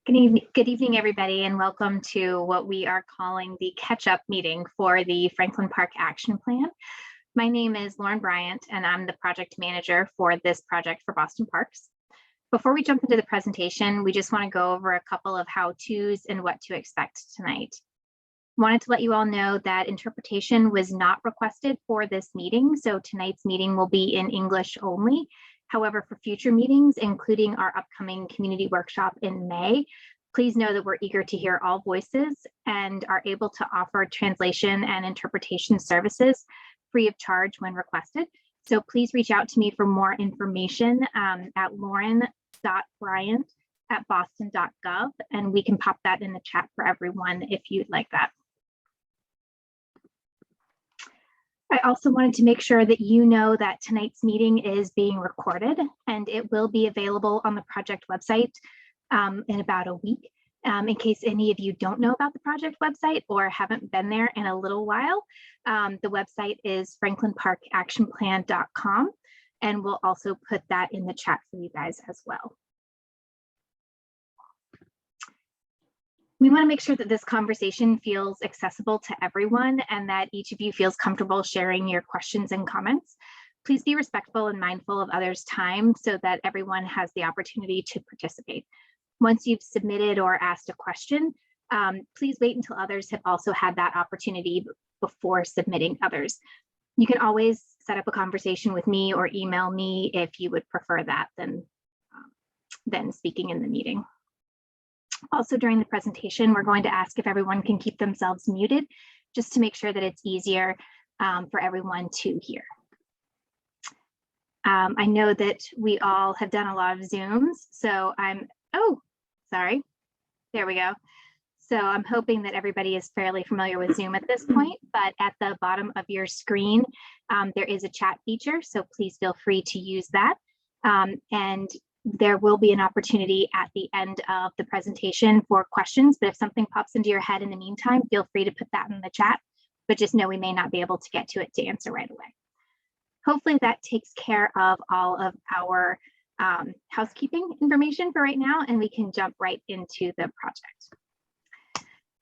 Good evening, everybody, and welcome to what we are calling the catch-up meeting for the Franklin Park Action Plan. My name is Lauren Bryant, and I'm the project manager for this project for Boston Parks. Before we jump into the presentation, we just want to go over a couple of how-tos and what to expect tonight. Wanted to let you all know that interpretation was not requested for this meeting, so tonight's meeting will be in English only. However, for future meetings, including our upcoming community workshop in May, please know that we're eager to hear all voices and are able to offer translation and interpretation services free of charge when requested. So please reach out to me for more information at lauren.bryant@boston.gov, and we can pop that in the chat for everyone if you'd like that. I also wanted to make sure that you know that tonight's meeting is being recorded and it will be available on the project website in about a week. In case any of you don't know about the project website or haven't been there in a little while, the website is franklinparkactionplan.com, and we'll also put that in the chat for you guys as well. We want to make sure that this conversation feels accessible to everyone and that each of you feels comfortable sharing your questions and comments. Please be respectful and mindful of others' time so that everyone has the opportunity to participate. Once you've submitted or asked a question, please wait until others have also had that opportunity before submitting others. You can always set up a conversation with me or email me if you would prefer that than speaking in the meeting. Also, during the presentation, we're going to ask if everyone can keep themselves muted just to make sure that it's easier for everyone to hear. I know that we all have done a lot of Zooms, so there we go. So I'm hoping that everybody is fairly familiar with Zoom at this point, but at the bottom of your screen, there is a chat feature, so please feel free to use that. And there will be an opportunity at the end of the presentation for questions, but if something pops into your head in the meantime, feel free to put that in the chat, but just know we may not be able to get to it to answer right away. Hopefully that takes care of all of our housekeeping information for right now, and we can jump right into the project.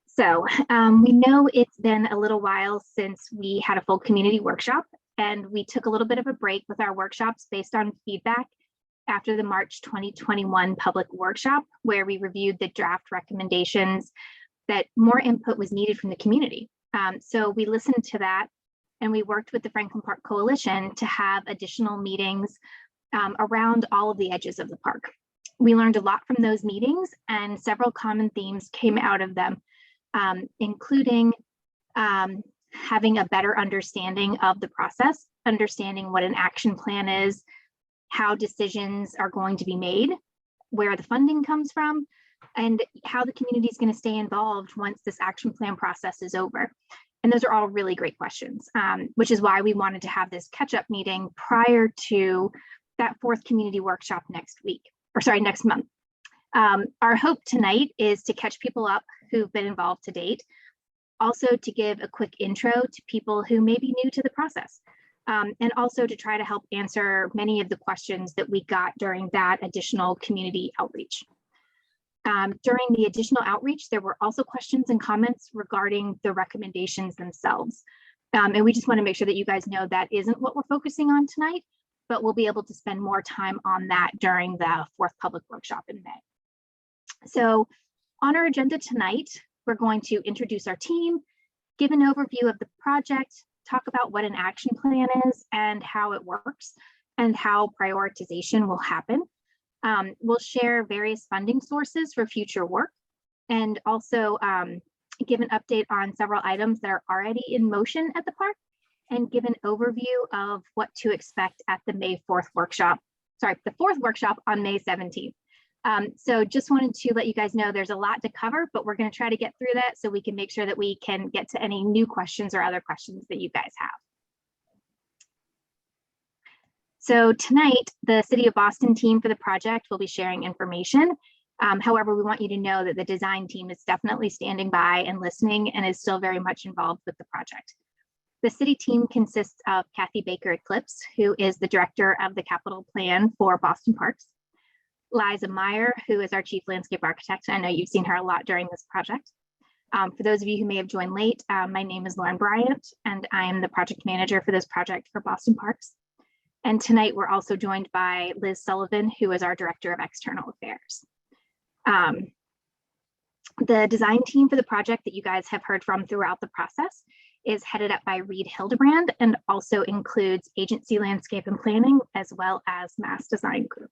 So we know it's been a little while since we had a full community workshop, and we took a little bit of a break with our workshops based on feedback after the March 2021 public workshop, where we reviewed the draft recommendations that more input was needed from the community. So we listened to that and we worked with the Franklin Park Coalition to have additional meetings around all of the edges of the park. We learned a lot from those meetings and several common themes came out of them, including having a better understanding of the process, understanding what an action plan is, how decisions are going to be made, where the funding comes from, and how the community is going to stay involved once this action plan process is over. And those are all really great questions, which is why we wanted to have this catch-up meeting prior to that fourth community workshop next month. Our hope tonight is to catch people up who've been involved to date, also to give a quick intro to people who may be new to the process. And also to try to help answer many of the questions that we got during that additional community outreach. During the additional outreach, there were also questions and comments regarding the recommendations themselves. And we just want to make sure that you guys know that isn't what we're focusing on tonight, but we'll be able to spend more time on that during the fourth public workshop in May. So on our agenda tonight, we're going to introduce our team, give an overview of the project, talk about what an action plan is and how it works and how prioritization will happen. We'll share various funding sources for future work and also give an update on several items that are already in motion at the park and give an overview of what to expect at the fourth workshop on May 17th. So just wanted to let you guys know there's a lot to cover, but we're going to try to get through that so we can make sure that we can get to any new questions or other questions that you guys have. So tonight, the City of Boston team for the project will be sharing information. However, we want you to know that the design team is definitely standing by and listening and is still very much involved with the project. The city team consists of Kathy Baker Eclipse, who is the director of the capital plan for Boston Parks, Liza Meyer, who is our Chief Landscape Architect. I know you've seen her a lot during this project. For those of you who may have joined late, my name is Lauren Bryant, and I am the project manager for this project for Boston Parks. And tonight we're also joined by Liz Sullivan, who is our Director of External Affairs. The design team for the project that you guys have heard from throughout the process is headed up by Reed Hildebrand and also includes Agency Landscape and Planning as well as Mass Design Group.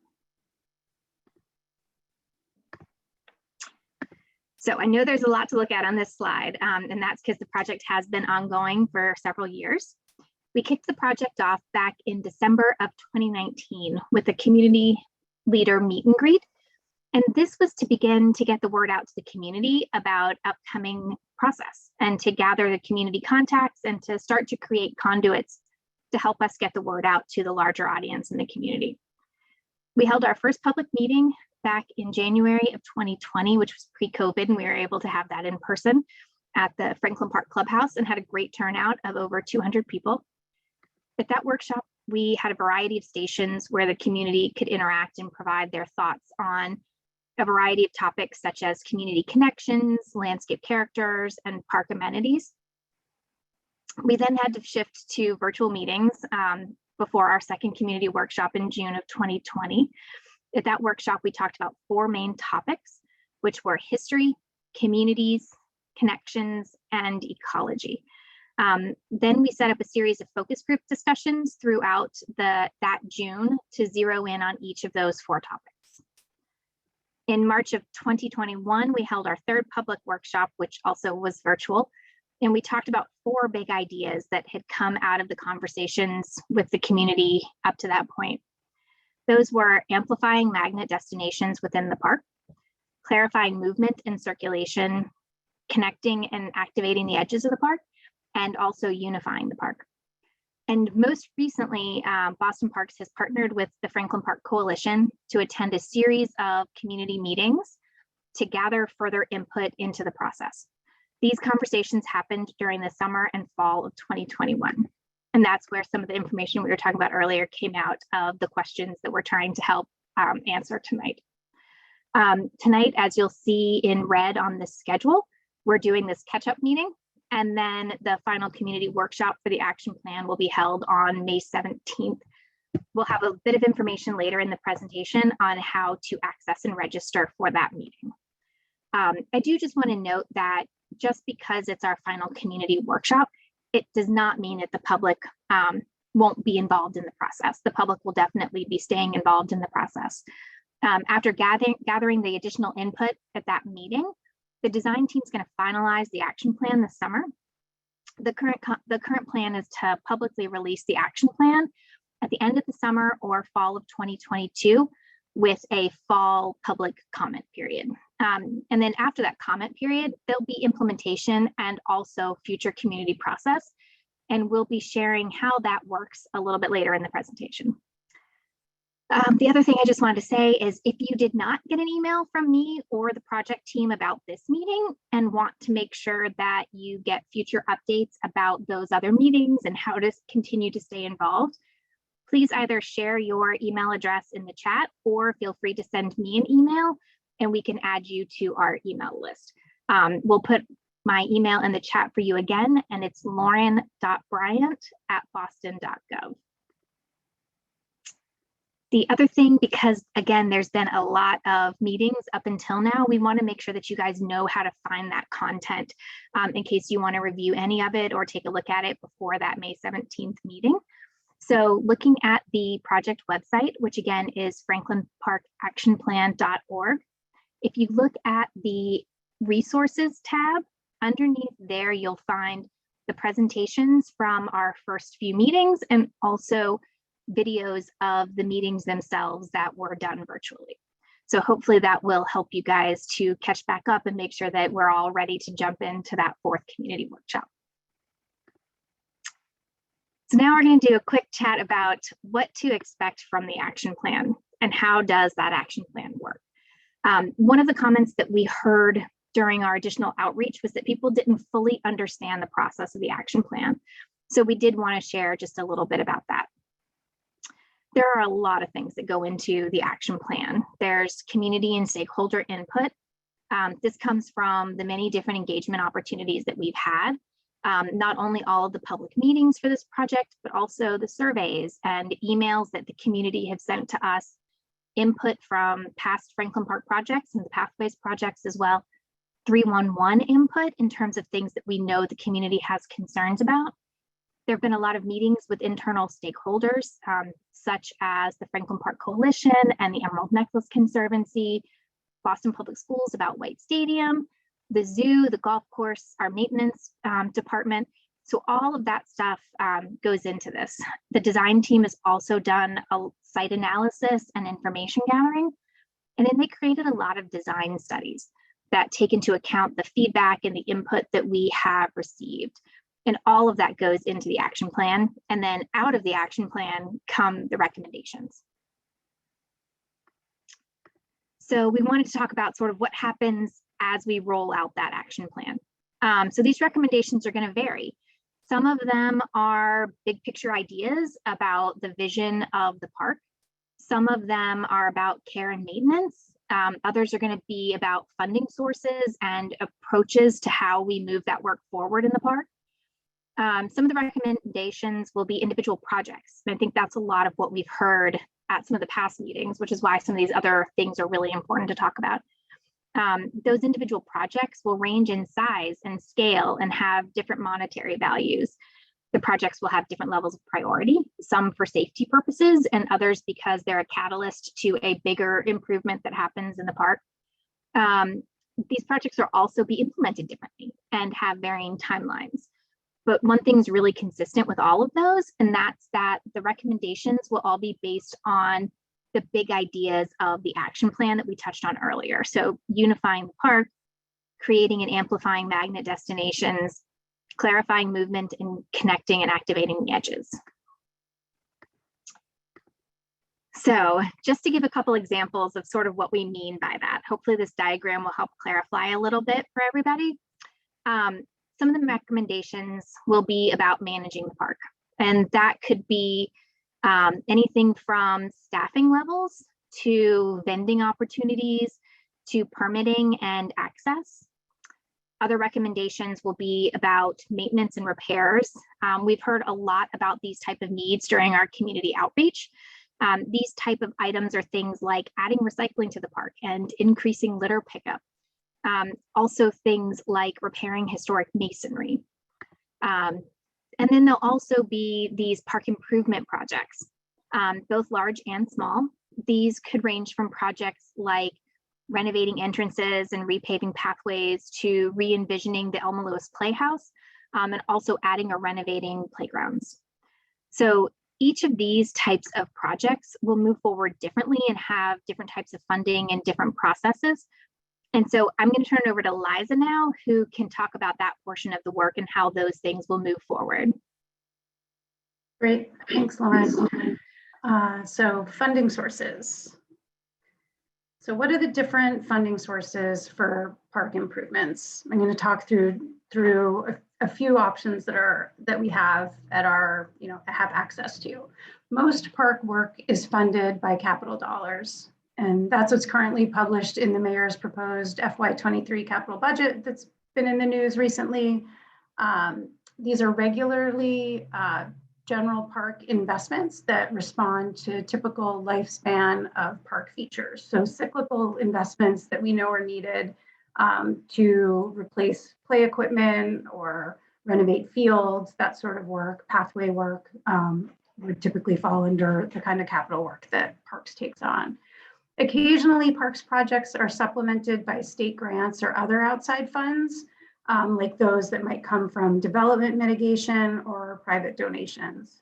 So I know there's a lot to look at on this slide, and that's because the project has been ongoing for several years. We kicked the project off back in December of 2019 with a community leader meet and greet. And this was to begin to get the word out to the community about upcoming process and to gather the community contacts and to start to create conduits to help us get the word out to the larger audience in the community. We held our first public meeting back in January of 2020, which was pre-COVID, and we were able to have that in person at the Franklin Park Clubhouse and had a great turnout of over 200 people. At that workshop, we had a variety of stations where the community could interact and provide their thoughts on a variety of topics such as community connections, landscape characters, and park amenities. We then had to shift to virtual meetings before our second community workshop in June of 2020. At that workshop, we talked about 4 main topics, which were history, communities, connections, and ecology. Then we set up a series of focus group discussions throughout that June to zero in on each of those 4 topics. In March of 2021, we held our third public workshop, which also was virtual, and we talked about 4 big ideas that had come out of the conversations with the community up to that point. Those were amplifying magnet destinations within the park, clarifying movement and circulation, connecting and activating the edges of the park, and also unifying the park. And most recently, Boston Parks has partnered with the Franklin Park Coalition to attend a series of community meetings to gather further input into the process. These conversations happened during the summer and fall of 2021. And that's where some of the information we were talking about earlier came out of the questions that we're trying to help answer tonight. Tonight, as you'll see in red on this schedule, we're doing this catch-up meeting. And then the final community workshop for the action plan will be held on May 17th. We'll have a bit of information later in the presentation on how to access and register for that meeting. I do just want to note that just because it's our final community workshop, it does not mean that the public won't be involved in the process. The public will definitely be staying involved in the process. After gathering the additional input at that meeting, the design team is going to finalize the action plan this summer. The current plan is to publicly release the action plan at the end of the summer or fall of 2022 with a fall public comment period. And then after that comment period, there'll be implementation and also future community process. And we'll be sharing how that works a little bit later in the presentation. The other thing I just wanted to say is if you did not get an email from me or the project team about this meeting and want to make sure that you get future updates about those other meetings and how to continue to stay involved, please either share your email address in the chat or feel free to send me an email and we can add you to our email list. We'll put my email in the chat for you again, and it's lauren.bryant@boston.gov. The other thing, because again, there's been a lot of meetings up until now, we want to make sure that you guys know how to find that content in case you want to review any of it or take a look at it before that May 17th meeting. So looking at the project website, which again is franklinparkactionplan.org, if you look at the resources tab, underneath there, you'll find the presentations from our first few meetings and also videos of the meetings themselves that were done virtually. So hopefully that will help you guys to catch back up and make sure that we're all ready to jump into that 4th community workshop. So now we're going to do a quick chat about what to expect from the action plan and how does that action plan work. One of the comments that we heard during our additional outreach was that people didn't fully understand the process of the action plan. So we did want to share just a little bit about that. There are a lot of things that go into the action plan. There's community and stakeholder input. This comes from the many different engagement opportunities that we've had. Not only all of the public meetings for this project, but also the surveys and emails that the community have sent to us, input from past Franklin Park projects and the Pathways projects as well, 311 input in terms of things that we know the community has concerns about. There have been a lot of meetings with internal stakeholders, such as the Franklin Park Coalition and the Emerald Necklace Conservancy, Boston Public Schools about White Stadium, the zoo, the golf course, our maintenance department. So all of that stuff goes into this. The design team has also done a site analysis and information gathering, and then they created a lot of design studies that take into account the feedback and the input that we have received. And all of that goes into the action plan. And then out of the action plan come the recommendations. So we wanted to talk about sort of what happens as we roll out that action plan. So these recommendations are going to vary. Some of them are big picture ideas about the vision of the park. Some of them are about care and maintenance. Others are going to be about funding sources and approaches to how we move that work forward in the park. Some of the recommendations will be individual projects. And I think that's a lot of what we've heard at some of the past meetings, which is why some of these other things are really important to talk about. Those individual projects will range in size and scale and have different monetary values. The projects will have different levels of priority, some for safety purposes and others because they're a catalyst to a bigger improvement that happens in the park. These projects will also be implemented differently and have varying timelines. But one thing's really consistent with all of those, and that's that the recommendations will all be based on the big ideas of the action plan that we touched on earlier. So unifying the park, creating and amplifying magnet destinations, clarifying movement, and connecting and activating the edges. So just to give a couple examples of sort of what we mean by that, hopefully this diagram will help clarify a little bit for everybody. Some of the recommendations will be about managing the park, and that could be anything from staffing levels to vending opportunities to permitting and access. Other recommendations will be about maintenance and repairs. We've heard a lot about these type of needs during our community outreach. These type of items are things like adding recycling to the park and increasing litter pickup. Also things like repairing historic masonry. And then there'll also be these park improvement projects, both large and small. These could range from projects like renovating entrances and repaving pathways to re-envisioning the Elma Lewis Playhouse, and also adding or renovating playgrounds. So each of these types of projects will move forward differently and have different types of funding and different processes. And so I'm going to turn it over to Liza now, who can talk about that portion of the work and how those things will move forward. Great, thanks, Lauren. So funding sources. So what are the different funding sources for park improvements? I'm going to talk through a few options that we have at our, have access to. Most park work is funded by capital dollars. And that's what's currently published in the mayor's proposed FY23 capital budget that's been in the news recently. These are regularly general park investments that respond to typical lifespan of park features. So cyclical investments that we know are needed to replace play equipment or renovate fields, that sort of work, pathway work would typically fall under the kind of capital work that Parks takes on. Occasionally, Parks projects are supplemented by state grants or other outside funds, like those that might come from development mitigation or private donations.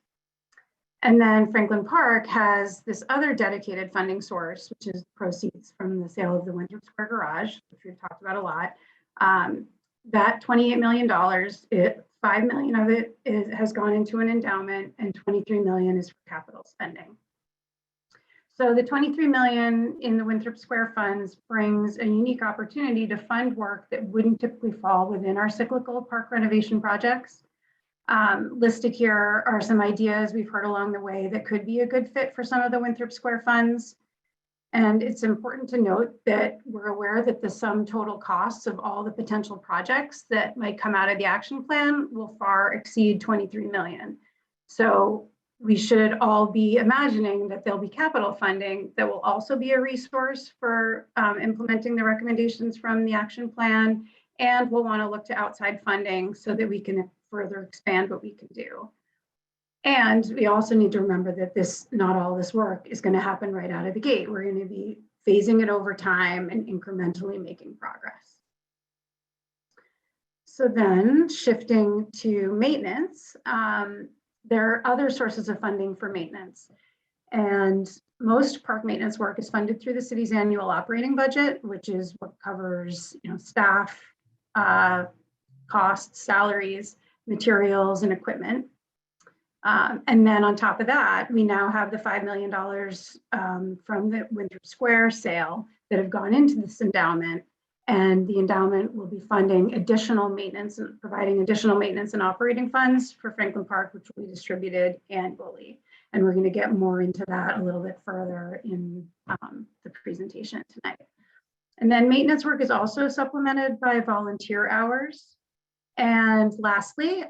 And then Franklin Park has this other dedicated funding source, which is proceeds from the sale of the Winthrop Square Garage, which we've talked about a lot. That $28 million, $5 million of it has gone into an endowment and $23 million is for capital spending. So the $23 million in the Winthrop Square funds brings a unique opportunity to fund work that wouldn't typically fall within our cyclical park renovation projects. Listed here are some ideas we've heard along the way that could be a good fit for some of the Winthrop Square funds. And it's important to note that we're aware that the sum total costs of all the potential projects that might come out of the action plan will far exceed 23 million. So we should all be imagining that there'll be capital funding that will also be a resource for implementing the recommendations from the action plan. And we'll want to look to outside funding so that we can further expand what we can do. And we also need to remember that not all this work is going to happen right out of the gate. We're going to be phasing it over time and incrementally making progress. So then shifting to maintenance, there are other sources of funding for maintenance. And most park maintenance work is funded through the city's annual operating budget, which is what covers staff, costs, salaries, materials, and equipment. And then on top of that, we now have the $5 million from the Winthrop Square sale that have gone into this endowment. And the endowment will be funding additional maintenance and providing additional maintenance and operating funds for Franklin Park, which will be distributed annually. And we're going to get more into that a little bit further in the presentation tonight. And then maintenance work is also supplemented by volunteer hours. And lastly,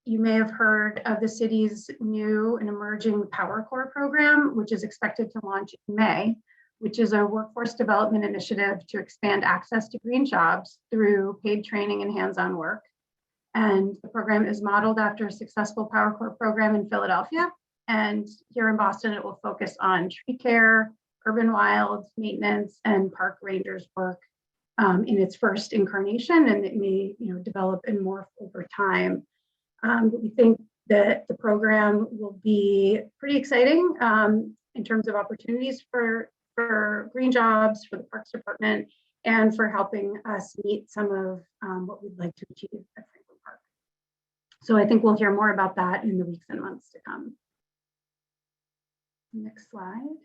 you may have heard of the city's new and emerging Power Corps program, which is expected to launch in May, which is a workforce development initiative to expand access to green jobs through paid training and hands-on work. And the program is modeled after a successful Power Corps program in Philadelphia. And here in Boston, it will focus on tree care, urban wild maintenance, and park rangers work in its first incarnation, and it may develop and morph over time. But we think that the program will be pretty exciting in terms of opportunities for green jobs, for the Parks Department, and for helping us meet some of what we'd like to achieve at Franklin Park. So I think we'll hear more about that in the weeks and months to come. Next slide.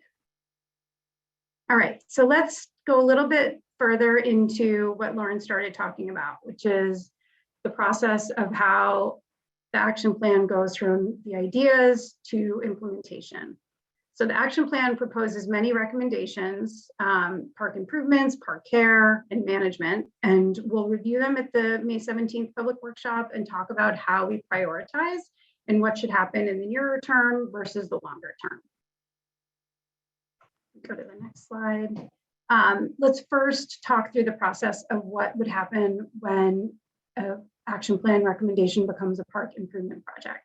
All right, so let's go a little bit further into what Lauren started talking about, which is the process of how the action plan goes from the ideas to implementation. So the action plan proposes many recommendations, park improvements, park care, and management, and we'll review them at the May 17th public workshop and talk about how we prioritize and what should happen in the nearer term versus the longer term. Go to the next slide. Let's first talk through the process of what would happen when an action plan recommendation becomes a park improvement project.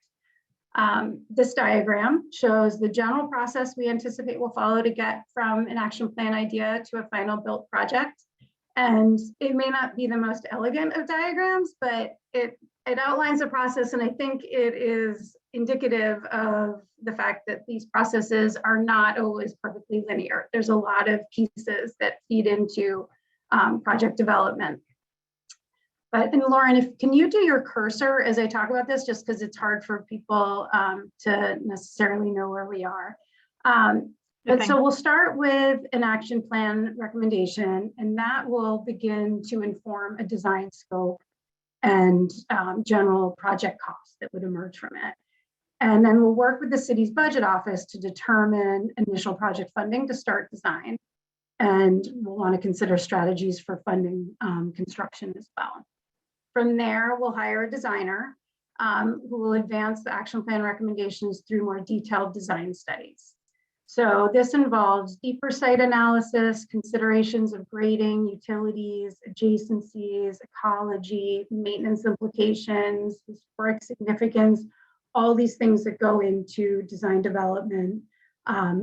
This diagram shows the general process we anticipate will follow to get from an action plan idea to a final built project. And it may not be the most elegant of diagrams, but it outlines the process, and I think it is indicative of the fact that these processes are not always perfectly linear. There's a lot of pieces that feed into project development. But, and Lauren, can you do your cursor as I talk about this, just because it's hard for people to necessarily know where we are. But so we'll start with an action plan recommendation, and that will begin to inform a design scope and general project costs that would emerge from it. And then we'll work with the city's budget office to determine initial project funding to start design. And we'll want to consider strategies for funding construction as well. From there, we'll hire a designer who will advance the action plan recommendations through more detailed design studies. So this involves deeper site analysis, considerations of grading, utilities, adjacencies, ecology, maintenance implications, historic significance, all these things that go into design development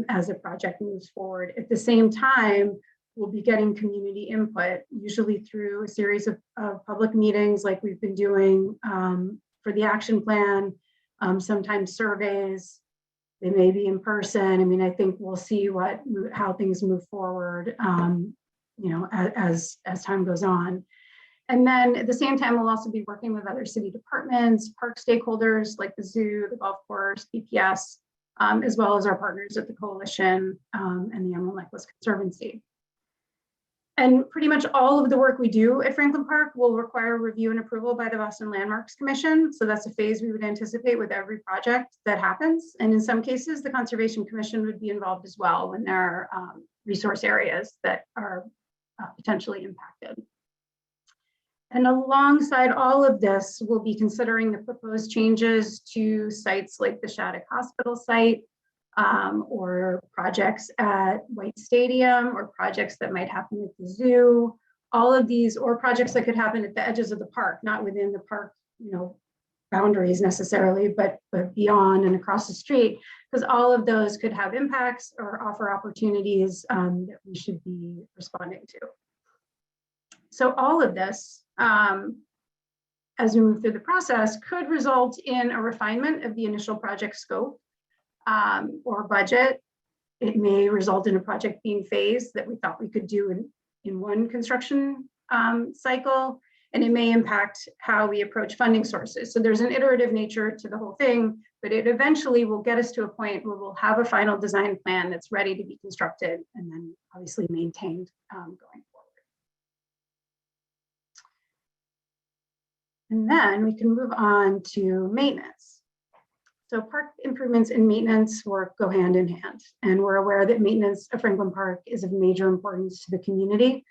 as a project moves forward. At the same time, we'll be getting community input, usually through a series of public meetings like we've been doing for the action plan, sometimes surveys. They may be in person. I mean, I think we'll see how things move forward, as time goes on. And then at the same time, we'll also be working with other city departments, park stakeholders like the zoo, the golf course, PPS, as well as our partners at the Coalition and the Emerald Necklace Conservancy. And pretty much all of the work we do at Franklin Park will require review and approval by the Boston Landmarks Commission. So that's a phase we would anticipate with every project that happens. And in some cases, the Conservation Commission would be involved as well when there are resource areas that are potentially impacted. And alongside all of this, we'll be considering the proposed changes to sites like the Shattuck Hospital site, or projects at White Stadium, or projects that might happen at the zoo. All of these, or projects that could happen at the edges of the park, not within the park, boundaries necessarily, but beyond and across the street, because all of those could have impacts or offer opportunities that we should be responding to. So all of this, as we move through the process, could result in a refinement of the initial project scope or budget. It may result in a project being phased that we thought we could do in one construction cycle, and it may impact how we approach funding sources. So there's an iterative nature to the whole thing, but it eventually will get us to a point where we'll have a final design plan that's ready to be constructed and then obviously maintained going forward. And then we can move on to maintenance. So park improvements and maintenance work go hand in hand, and we're aware that maintenance of Franklin Park is of major importance to the community.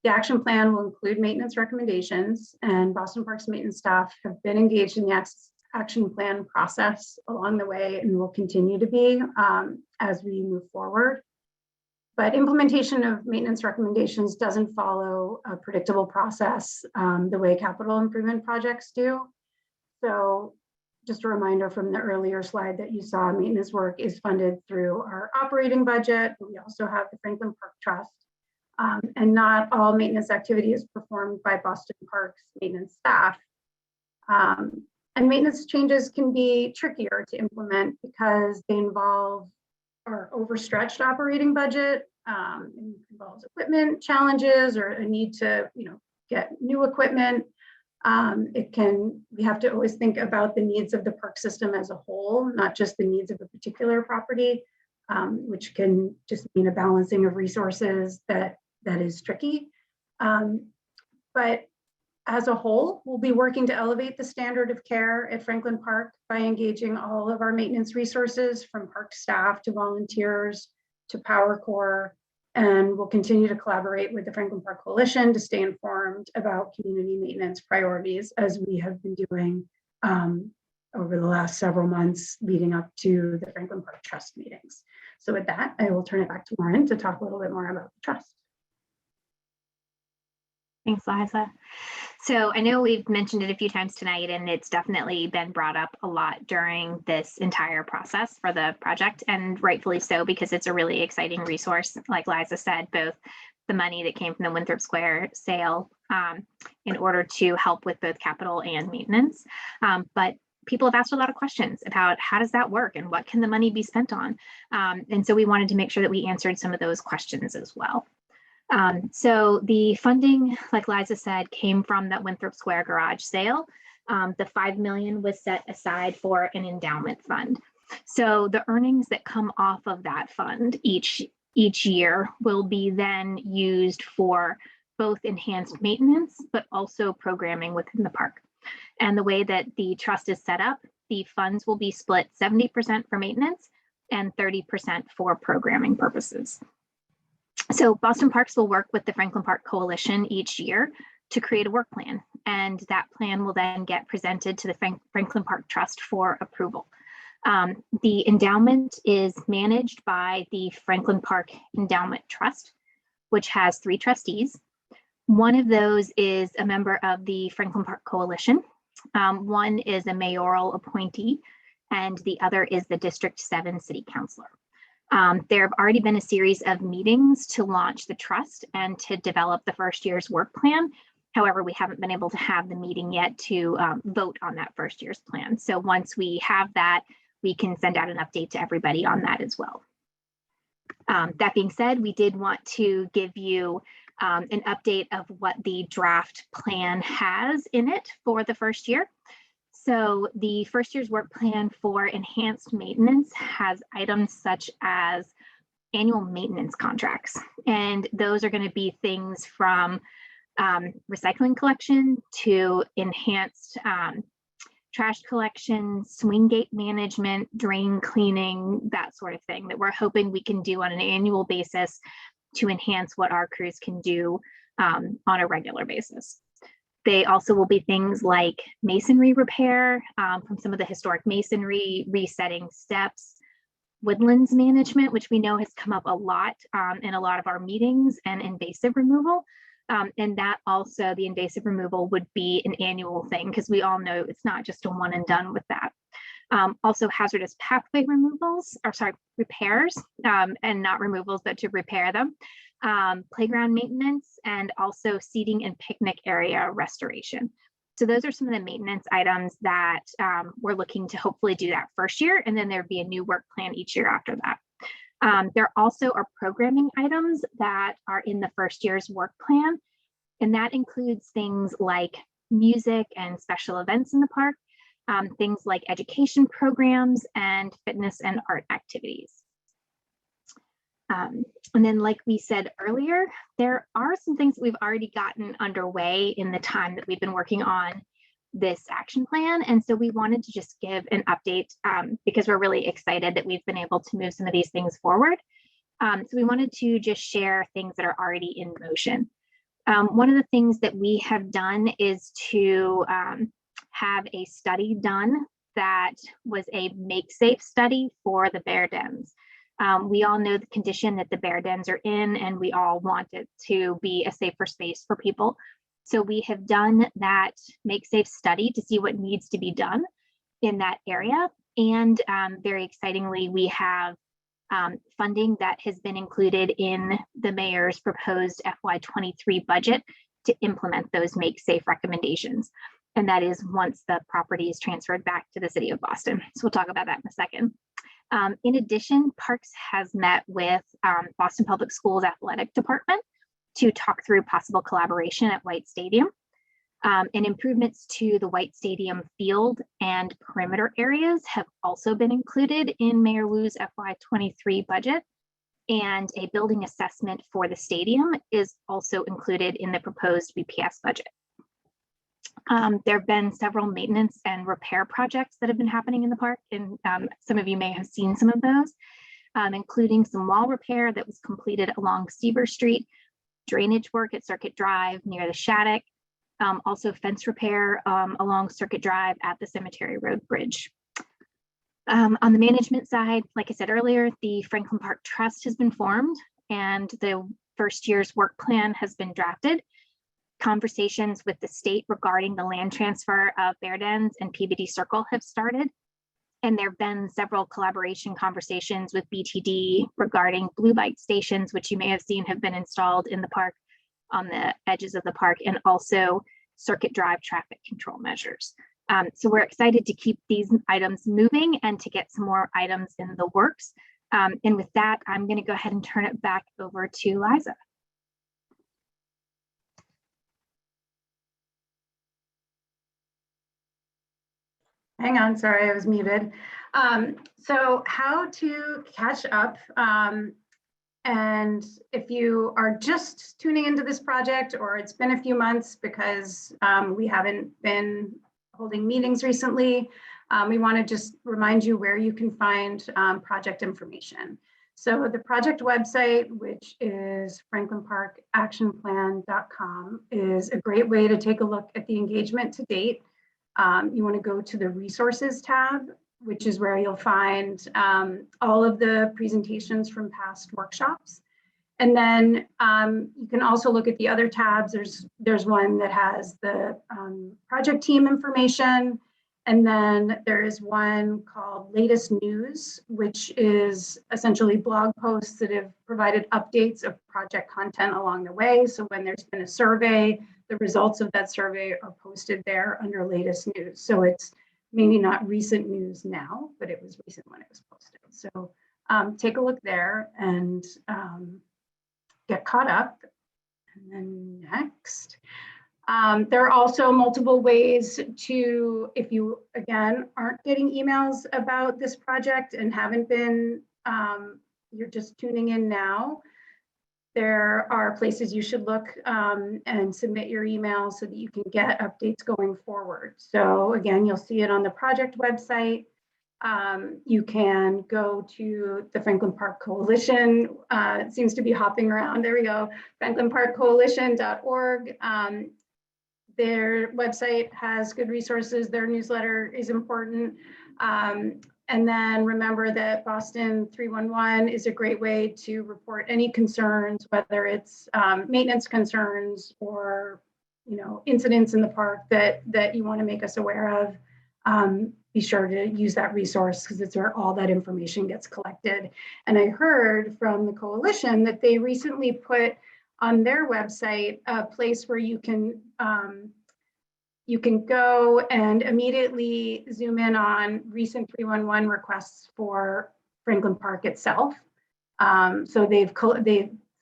The action plan will include maintenance recommendations, and Boston Parks maintenance staff have been engaged in the action plan process along the way and will continue to be as we move forward. But implementation of maintenance recommendations doesn't follow a predictable process the way capital improvement projects do. So just a reminder from the earlier slide that you saw, maintenance work is funded through our operating budget, but we also have the Franklin Park Trust. And not all maintenance activity is performed by Boston Parks maintenance staff. And maintenance changes can be trickier to implement because they involve our overstretched operating budget. It involves equipment challenges or a need to get new equipment. We have to always think about the needs of the park system as a whole, not just the needs of a particular property, which can just mean a balancing of resources that is tricky. But as a whole, we'll be working to elevate the standard of care at Franklin Park by engaging all of our maintenance resources, from park staff to volunteers to Power Corps. And we'll continue to collaborate with the Franklin Park Coalition to stay informed about community maintenance priorities, as we have been doing over the last several months leading up to the Franklin Park Trust meetings. So with that, I will turn it back to Lauren to talk a little bit more about the trust. Thanks, Liza. So I know we've mentioned it a few times tonight, and it's definitely been brought up a lot during this entire process for the project, and rightfully so, because it's a really exciting resource. Like Liza said, both the money that came from the Winthrop Square sale in order to help with both capital and maintenance. But people have asked a lot of questions about how does that work and what can the money be spent on? And so we wanted to make sure that we answered some of those questions as well. So the funding, like Liza said, came from that Winthrop Square garage sale. The $5 million was set aside for an endowment fund. So the earnings that come off of that fund each year will be then used for both enhanced maintenance, but also programming within the park. And the way that the trust is set up, the funds will be split 70% for maintenance and 30% for programming purposes. So Boston Parks will work with the Franklin Park Coalition each year to create a work plan, and that plan will then get presented to the Franklin Park Trust for approval. The endowment is managed by the Franklin Park Endowment Trust, which has 3 trustees. One of those is a member of the Franklin Park Coalition. One is a mayoral appointee, and the other is the District 7 City Councilor. There have already been a series of meetings to launch the trust and to develop the first year's work plan. However, we haven't been able to have the meeting yet to vote on that first year's plan. So once we have that, we can send out an update to everybody on that as well. That being said, we did want to give you an update of what the draft plan has in it for the first year. So the first year's work plan for enhanced maintenance has items such as annual maintenance contracts. And those are going to be things from recycling collection to enhanced trash collection, swing gate management, drain cleaning, that sort of thing that we're hoping we can do on an annual basis to enhance what our crews can do on a regular basis. They also will be things like masonry repair from some of the historic masonry, resetting steps, woodlands management, which we know has come up a lot in a lot of our meetings, and invasive removal. And that also, the invasive removal would be an annual thing because we all know it's not just a one and done with that. Also hazardous pathway removals, or sorry, repairs, and not removals, but to repair them. Playground maintenance, and also seating and picnic area restoration. So those are some of the maintenance items that we're looking to hopefully do that first year, and then there'd be a new work plan each year after that. There also are programming items that are in the first year's work plan, and that includes things like music and special events in the park, things like education programs and fitness and art activities. And then, like we said earlier, there are some things that we've already gotten underway in the time that we've been working on this action plan. And so we wanted to just give an update because we're really excited that we've been able to move some of these things forward. So we wanted to just share things that are already in motion. One of the things that we have done is to have a study done that was a make safe study for the bear dens. We all know the condition that the bear dens are in, and we all want it to be a safer space for people. So we have done that make safe study to see what needs to be done in that area. And very excitingly, we have funding that has been included in the mayor's proposed FY23 budget to implement those make safe recommendations. And that is once the property is transferred back to the city of Boston. So we'll talk about that in a second. In addition, Parks has met with Boston Public Schools Athletic Department to talk through possible collaboration at White Stadium. And improvements to the White Stadium field and perimeter areas have also been included in Mayor Wu's FY23 budget. And a building assessment for the stadium is also included in the proposed BPS budget. There have been several maintenance and repair projects that have been happening in the park, and some of you may have seen some of those, including some wall repair that was completed along Seaver Street, drainage work at Circuit Drive near the Shattuck, also fence repair along Circuit Drive at the Cemetery Road Bridge. On the management side, like I said earlier, the Franklin Park Trust has been formed and the first year's work plan has been drafted. Conversations with the state regarding the land transfer of bear dens and PBD Circle have started. And there have been several collaboration conversations with BTD regarding blue light stations, which you may have seen have been installed in the park on the edges of the park, and also Circuit Drive traffic control measures. So we're excited to keep these items moving and to get some more items in the works. And with that, I'm going to go ahead and turn it back over to Liza. Hang on, sorry, I was muted. So how to catch up. And if you are just tuning into this project, or it's been a few months because we haven't been holding meetings recently, we want to just remind you where you can find project information. So the project website, which is franklinparkactionplan.com, is a great way to take a look at the engagement to date. You want to go to the resources tab, which is where you'll find all of the presentations from past workshops. And then you can also look at the other tabs. There's one that has the project team information. And then there is one called Latest News, which is essentially blog posts that have provided updates of project content along the way. So when there's been a survey, the results of that survey are posted there under Latest News. So it's maybe not recent news now, but it was recent when it was posted. So take a look there and get caught up. And then next. There are also multiple ways to, if you, again, aren't getting emails about this project and haven't been, you're just tuning in now, there are places you should look and submit your email so that you can get updates going forward. So again, you'll see it on the project website. You can go to the Franklin Park Coalition. It seems to be hopping around. There we go, franklinparkcoalition.org. Their website has good resources. Their newsletter is important. And then remember that Boston 311 is a great way to report any concerns, whether it's maintenance concerns or incidents in the park that you want to make us aware of. Be sure to use that resource because it's where all that information gets collected. And I heard from the coalition that they recently put on their website a place where you can go and immediately zoom in on recent 311 requests for Franklin Park itself. So they've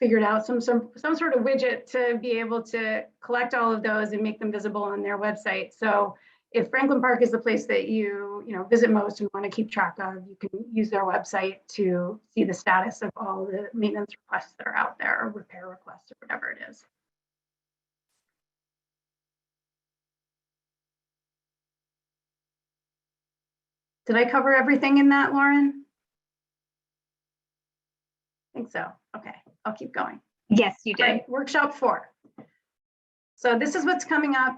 figured out some sort of widget to be able to collect all of those and make them visible on their website. So if Franklin Park is the place that you visit most and want to keep track of, you can use their website to see the status of all the maintenance requests that are out there, or repair requests, or whatever it is. Did I cover everything in that, Lauren? I think so. Okay, I'll keep going. Yes, you did. Right, workshop 4. So this is what's coming up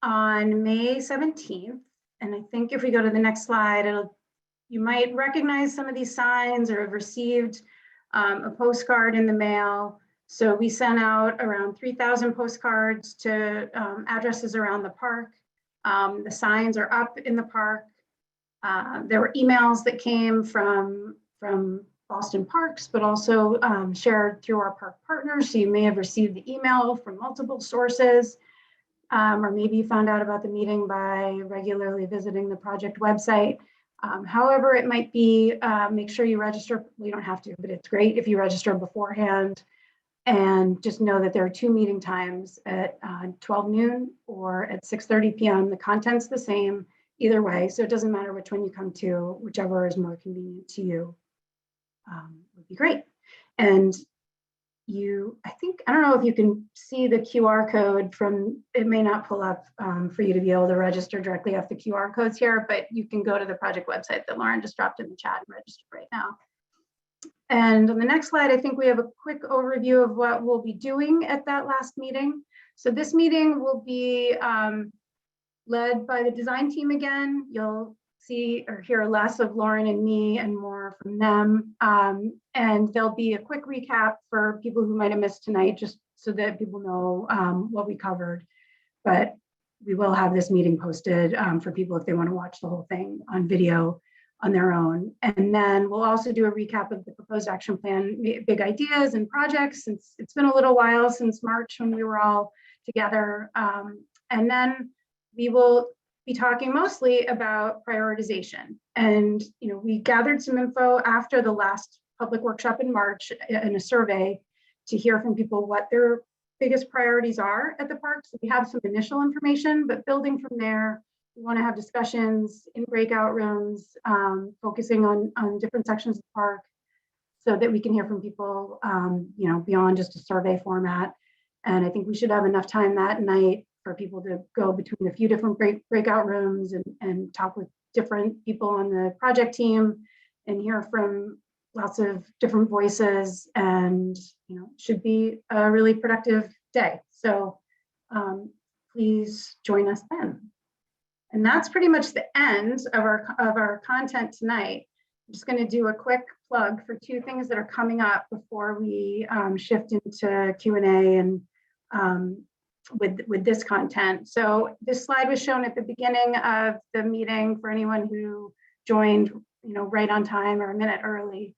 on May 17th. And I think if we go to the next slide, you might recognize some of these signs or have received a postcard in the mail. So we sent out around 3,000 postcards to addresses around the park. The signs are up in the park. There were emails that came from Boston Parks, but also shared through our park partners. So you may have received the email from multiple sources, or maybe you found out about the meeting by regularly visiting the project website. However it might be, make sure you register. You don't have to, but it's great if you register beforehand. And just know that there are 2 meeting times at 12 noon or at 6:30 p.m. The content's the same either way, so it doesn't matter which one you come to, whichever is more convenient to you would be great. And I don't know if you can see the QR code from, it may not pull up for you to be able to register directly off the QR codes here, but you can go to the project website that Lauren just dropped in the chat and register right now. And on the next slide, I think we have a quick overview of what we'll be doing at that last meeting. So this meeting will be led by the design team again. You'll see or hear less of Lauren and me and more from them. And there'll be a quick recap for people who might have missed tonight, just so that people know what we covered. But we will have this meeting posted for people if they want to watch the whole thing on video on their own. And then we'll also do a recap of the proposed action plan, big ideas and projects, since it's been a little while since March when we were all together. And then we will be talking mostly about prioritization. And we gathered some info after the last public workshop in March in a survey to hear from people what their biggest priorities are at the park. So we have some initial information, but building from there, we want to have discussions in breakout rooms, focusing on different sections of the park so that we can hear from people, beyond just a survey format. And I think we should have enough time that night for people to go between a few different breakout rooms and talk with different people on the project team and hear from lots of different voices, and should be a really productive day. So please join us then. And that's pretty much the end of our content tonight. I'm just going to do a quick plug for 2 things that are coming up before we shift into Q&A and with this content. So this slide was shown at the beginning of the meeting for anyone who joined right on time or a minute early.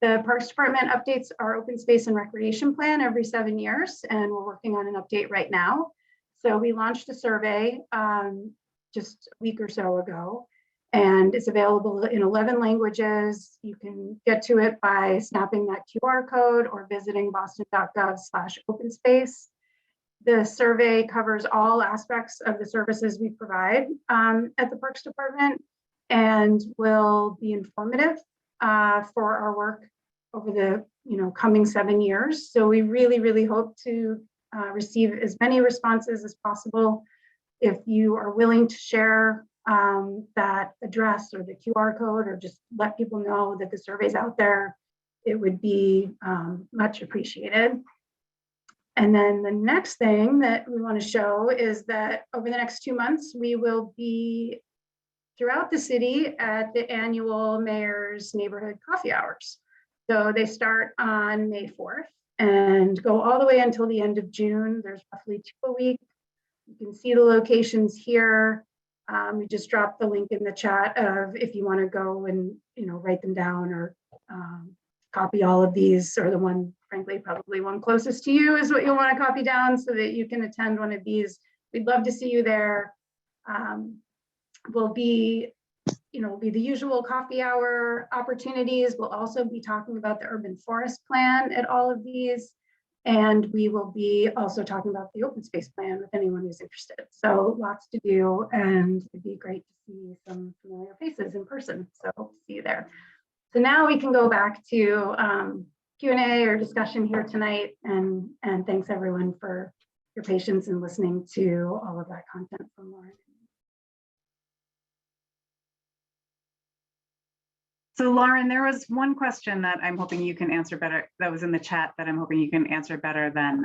The Parks Department updates our open space and recreation plan every 7 years, and we're working on an update right now. So we launched a survey just a week or so ago, and it's available in 11 languages. You can get to it by snapping that QR code or visiting boston.gov/openspace. The survey covers all aspects of the services we provide at the Parks Department and will be informative for our work over the coming 7 years. So we really hope to receive as many responses as possible. If you are willing to share that address or the QR code, or just let people know that the survey's out there, it would be much appreciated. And then the next thing that we want to show is that over the next 2 months, we will be throughout the city at the annual Mayor's Neighborhood Coffee Hours. So they start on May 4th and go all the way until the end of June. There's roughly 2 a week. You can see the locations here. We just dropped the link in the chat of if you want to go and write them down, or copy all of these, or the one, frankly, probably one closest to you is what you'll want to copy down so that you can attend one of these. We'd love to see you there. Will be the usual coffee hour opportunities. We'll also be talking about the urban forest plan at all of these. And we will be also talking about the open space plan with anyone who's interested. So lots to do, and it'd be great to see some familiar faces in person. So hope to see you there. So now we can go back to Q&A or discussion here tonight. And thanks everyone for your patience in listening to all of that content from Lauren. So Lauren, there was one question that I'm hoping you can answer better, that was in the chat, that I'm hoping you can answer better than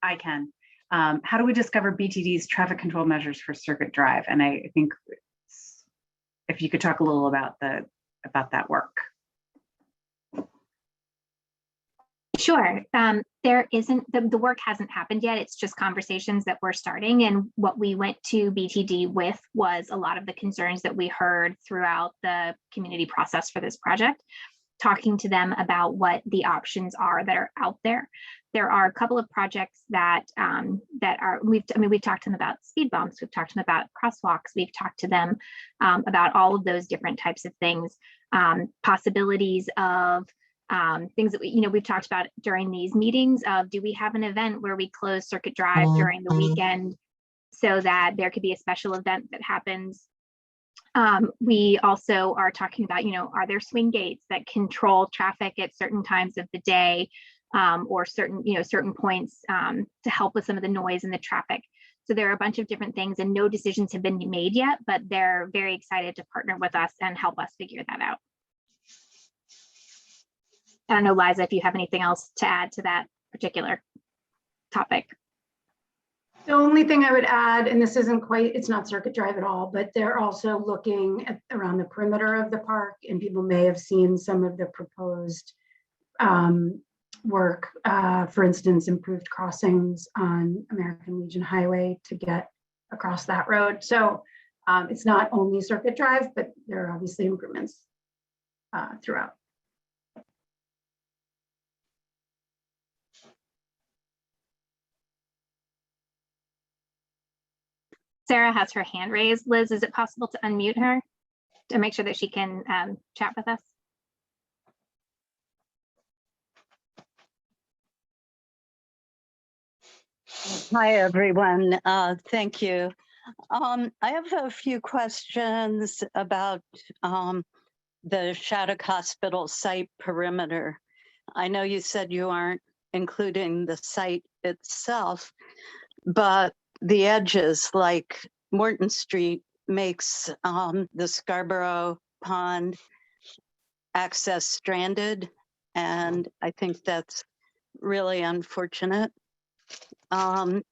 I can. How do we discover BTD's traffic control measures for Circuit Drive? And I think if you could talk a little about that work. Sure. There isn't, the work hasn't happened yet. It's just conversations that we're starting. And what we went to BTD with was a lot of the concerns that we heard throughout the community process for this project, talking to them about what the options are that are out there. There are a couple of projects that we've talked to them about speed bumps, we've talked to them about crosswalks, we've talked to them about all of those different types of things, possibilities of things that we've talked about during these meetings of, do we have an event where we close Circuit Drive during the weekend so that there could be a special event that happens? We also are talking about, are there swing gates that control traffic at certain times of the day, or certain points to help with some of the noise and the traffic. So there are a bunch of different things, and no decisions have been made yet, but they're very excited to partner with us and help us figure that out. I don't know, Liza, if you have anything else to add to that particular topic. The only thing I would add, and this isn't quite, it's not Circuit Drive at all, but they're also looking at around the perimeter of the park, and people may have seen some of the proposed work, for instance, improved crossings on American Legion Highway to get across that road. So it's not only Circuit Drive, but there are obviously improvements throughout. Sarah has her hand raised. Liz, is it possible to unmute her to make sure that she can chat with us? Hi, everyone. Thank you. I have a few questions about the Shattuck Hospital site perimeter. I know you said you aren't including the site itself, but the edges, like Morton Street, makes the Scarborough Pond access stranded, and I think that's really unfortunate. And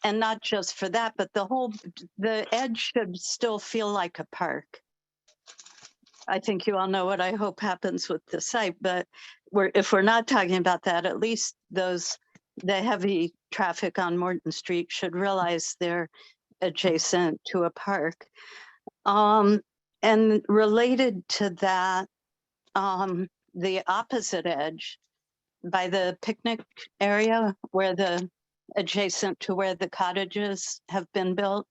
not just for that, but the edge should still feel like a park. I think you all know what I hope happens with the site, but if we're not talking about that, at least the heavy traffic on Morton Street should realize they're adjacent to a park. And related to that, the opposite edge by the picnic area adjacent to where the cottages have been built,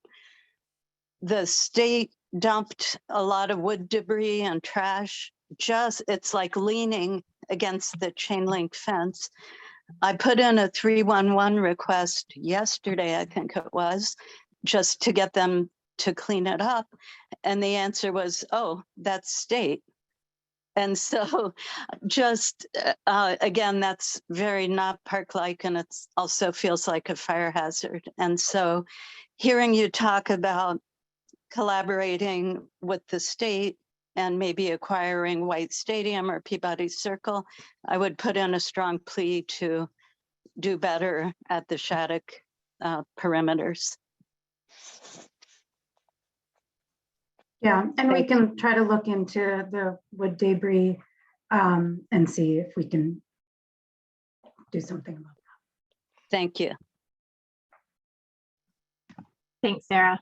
the state dumped a lot of wood debris and trash. It's like leaning against the chain link fence. I put in a 311 request yesterday, I think it was, just to get them to clean it up. And the answer was, oh, that's state. And so just, again, that's very not park-like, and it also feels like a fire hazard. And so hearing you talk about collaborating with the state and maybe acquiring White Stadium or Peabody Circle, I would put in a strong plea to do better at the Shattuck perimeters. Yeah, and we can try to look into the wood debris and see if we can do something about that. Thank you. Thanks, Sarah.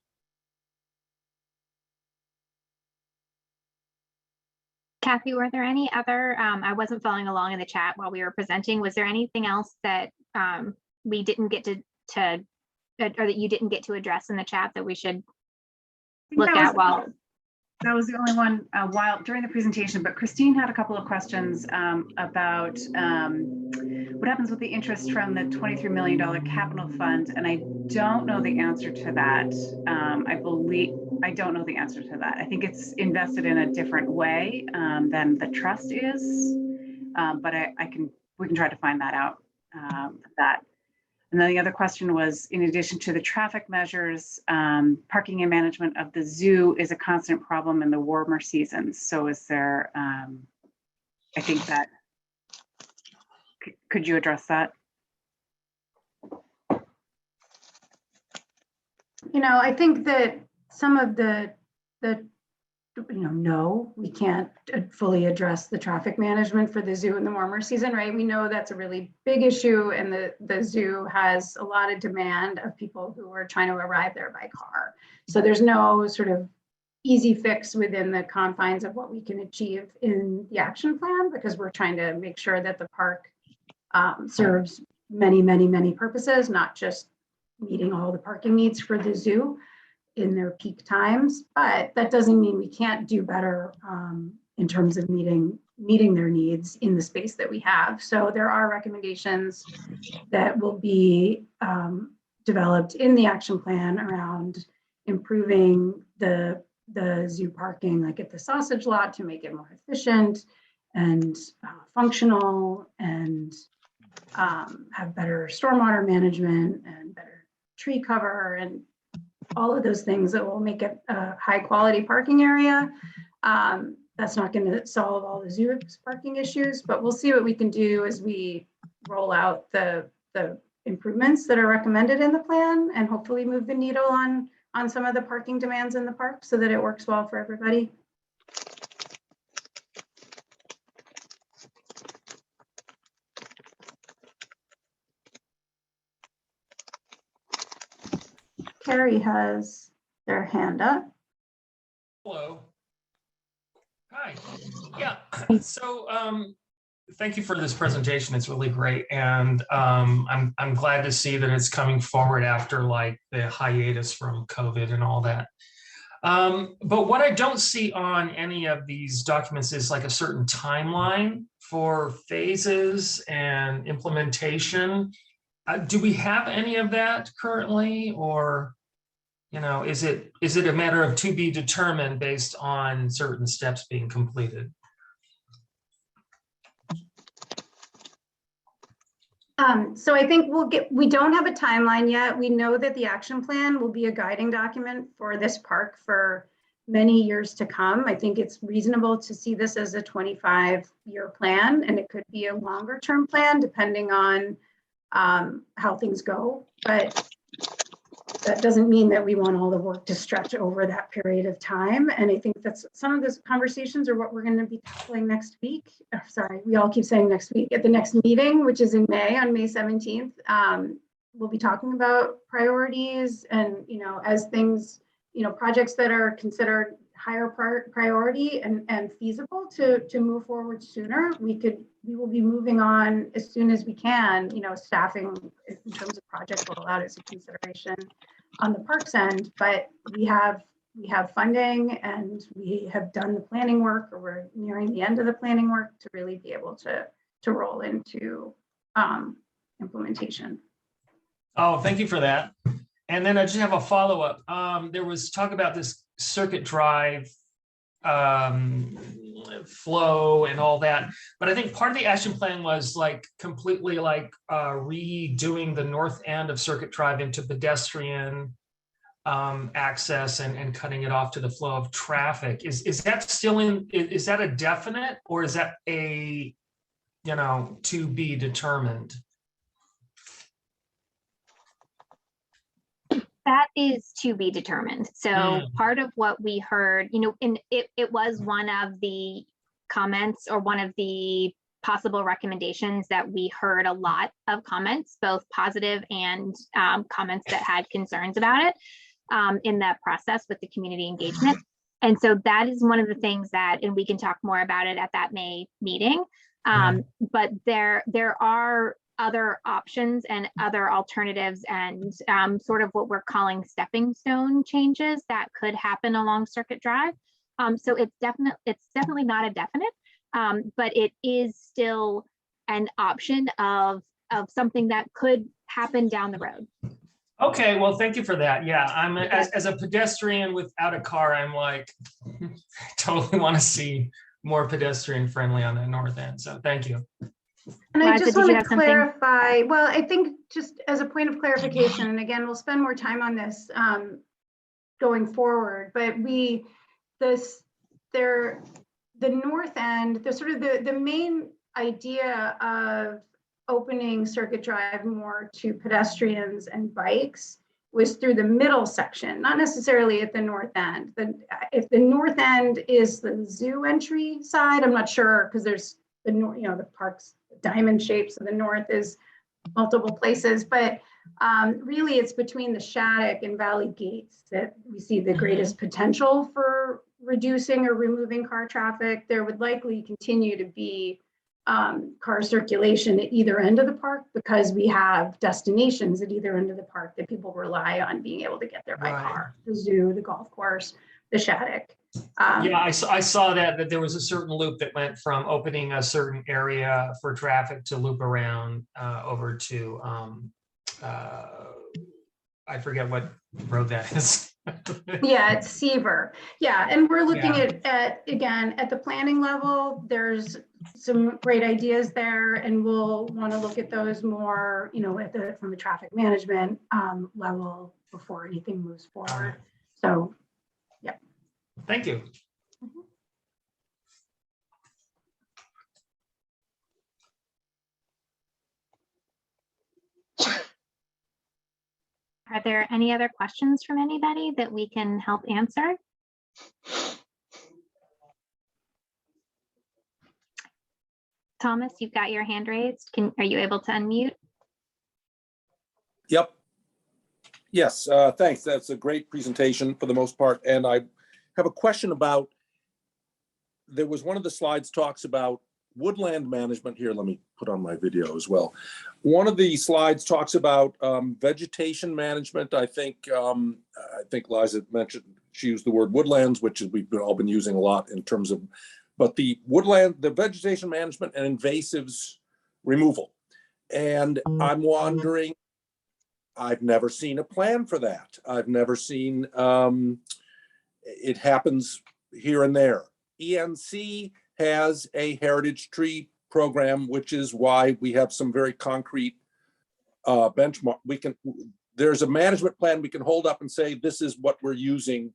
Kathy, were there any other, I wasn't following along in the chat while we were presenting. Was there anything else that we didn't get to or that you didn't get to address in the chat that we should look at while? That was the only one while during the presentation, but Christine had a couple of questions about what happens with the interest from the $23 million capital fund. And I don't know the answer to that. I don't know the answer to that. I think it's invested in a different way than the trust is, but we can try to find that out. And then the other question was, in addition to the traffic measures, parking and management of the zoo is a constant problem in the warmer seasons. So is there, I think that, could you address that? You know, I think that some of the no, we can't fully address the traffic management for the zoo in the warmer season, right? We know that's a really big issue, and the zoo has a lot of demand of people who are trying to arrive there by car. So there's no sort of easy fix within the confines of what we can achieve in the action plan, because we're trying to make sure that the park serves many, many, many purposes, not just meeting all the parking needs for the zoo in their peak times. But that doesn't mean we can't do better in terms of meeting their needs in the space that we have. So there are recommendations that will be developed in the action plan around improving the zoo parking, like at the sausage lot, to make it more efficient and functional, and have better stormwater management and better tree cover and all of those things that will make it a high quality parking area. That's not going to solve all the zoo parking issues, but we'll see what we can do as we roll out the improvements that are recommended in the plan, and hopefully move the needle on some of the parking demands in the park so that it works well for everybody. Carrie has their hand up. Hello. Hi. Yeah. So thank you for this presentation. It's really great, and I'm glad to see that it's coming forward after like the hiatus from COVID and all that. But what I don't see on any of these documents is like a certain timeline for phases and implementation. Do we have any of that currently, or is it a matter of to be determined based on certain steps being completed? So I think we don't have a timeline yet. We know that the action plan will be a guiding document for this park for many years to come. I think it's reasonable to see this as a 25-year plan, and it could be a longer term plan depending on how things go. But that doesn't mean that we want all the work to stretch over that period of time. And I think that's some of those conversations are what we're going to be tackling next week. Oh, sorry, we all keep saying next week. At the next meeting, which is in May, on May 17th, we'll be talking about priorities and, as things, projects that are considered higher priority and feasible to move forward sooner. We will be moving on as soon as we can. Staffing in terms of project rollout is a consideration on the parks end, but we have funding, and we have done the planning work, or we're nearing the end of the planning work to really be able to roll into implementation. Oh, thank you for that. And then I just have a follow-up. There was talk about this Circuit Drive flow and all that. But I think part of the action plan was like completely like redoing the north end of Circuit Drive into pedestrian access and cutting it off to the flow of traffic. Is that still is that a definite, or is that a, to be determined? That is to be determined. So part of what we heard, and it was one of the comments or one of the possible recommendations that we heard a lot of comments, both positive and comments that had concerns about it in that process with the community engagement. And so that is one of the things that, and we can talk more about it at that May meeting. But there are other options and other alternatives and sort of what we're calling stepping stone changes that could happen along Circuit Drive. So it's definitely not a definite, but it is still an option of something that could happen down the road. Okay, well, thank you for that. Yeah, I'm as a pedestrian without a car, I'm like, totally want to see more pedestrian friendly on the north end. So thank you. And I Liza, just did you want have to something? clarify, well, I think just as a point of clarification, and again, we'll spend more time on this going forward, but the north end, the sort of the main idea of opening Circuit Drive more to pedestrians and bikes was through the middle section, not necessarily at the north end. If the north end is the zoo entry side, I'm not sure, because there's the the park's diamond shape, so the north is multiple places, but really it's between the Shattuck and Valley Gates that we see the greatest potential for reducing or removing car traffic. There would likely continue to be car circulation at either end of the park because we have destinations at either end of the park that people rely on being able to get there by car. The zoo, the golf course, the Shattuck. Yeah, I saw that there was a certain loop that went from opening a certain area for traffic to loop around over to I forget what road that is. Yeah, it's Seaver. Yeah, and we're looking at again at the planning level. There's some great ideas there, and we'll want to look at those more, from a traffic management level before anything moves forward. So, yeah. Thank you. Are there any other questions from anybody that we can help answer? Thomas, you've got your hand raised. Are you able to unmute? Yep. Yes, thanks. That's a great presentation for the most part. And I have a question about, there was one of the slides talks about woodland management. Here, let me put on my video as well. One of the slides talks about vegetation management. I think Liza mentioned, she used the word woodlands, which we've all been using a lot in terms of, but the vegetation management and invasives removal. And I'm wondering, I've never seen a plan for that. I've never seen, it happens here and there. ENC has a heritage tree program, which is why we have some very concrete benchmark. There's a management plan we can hold up and say, this is what we're using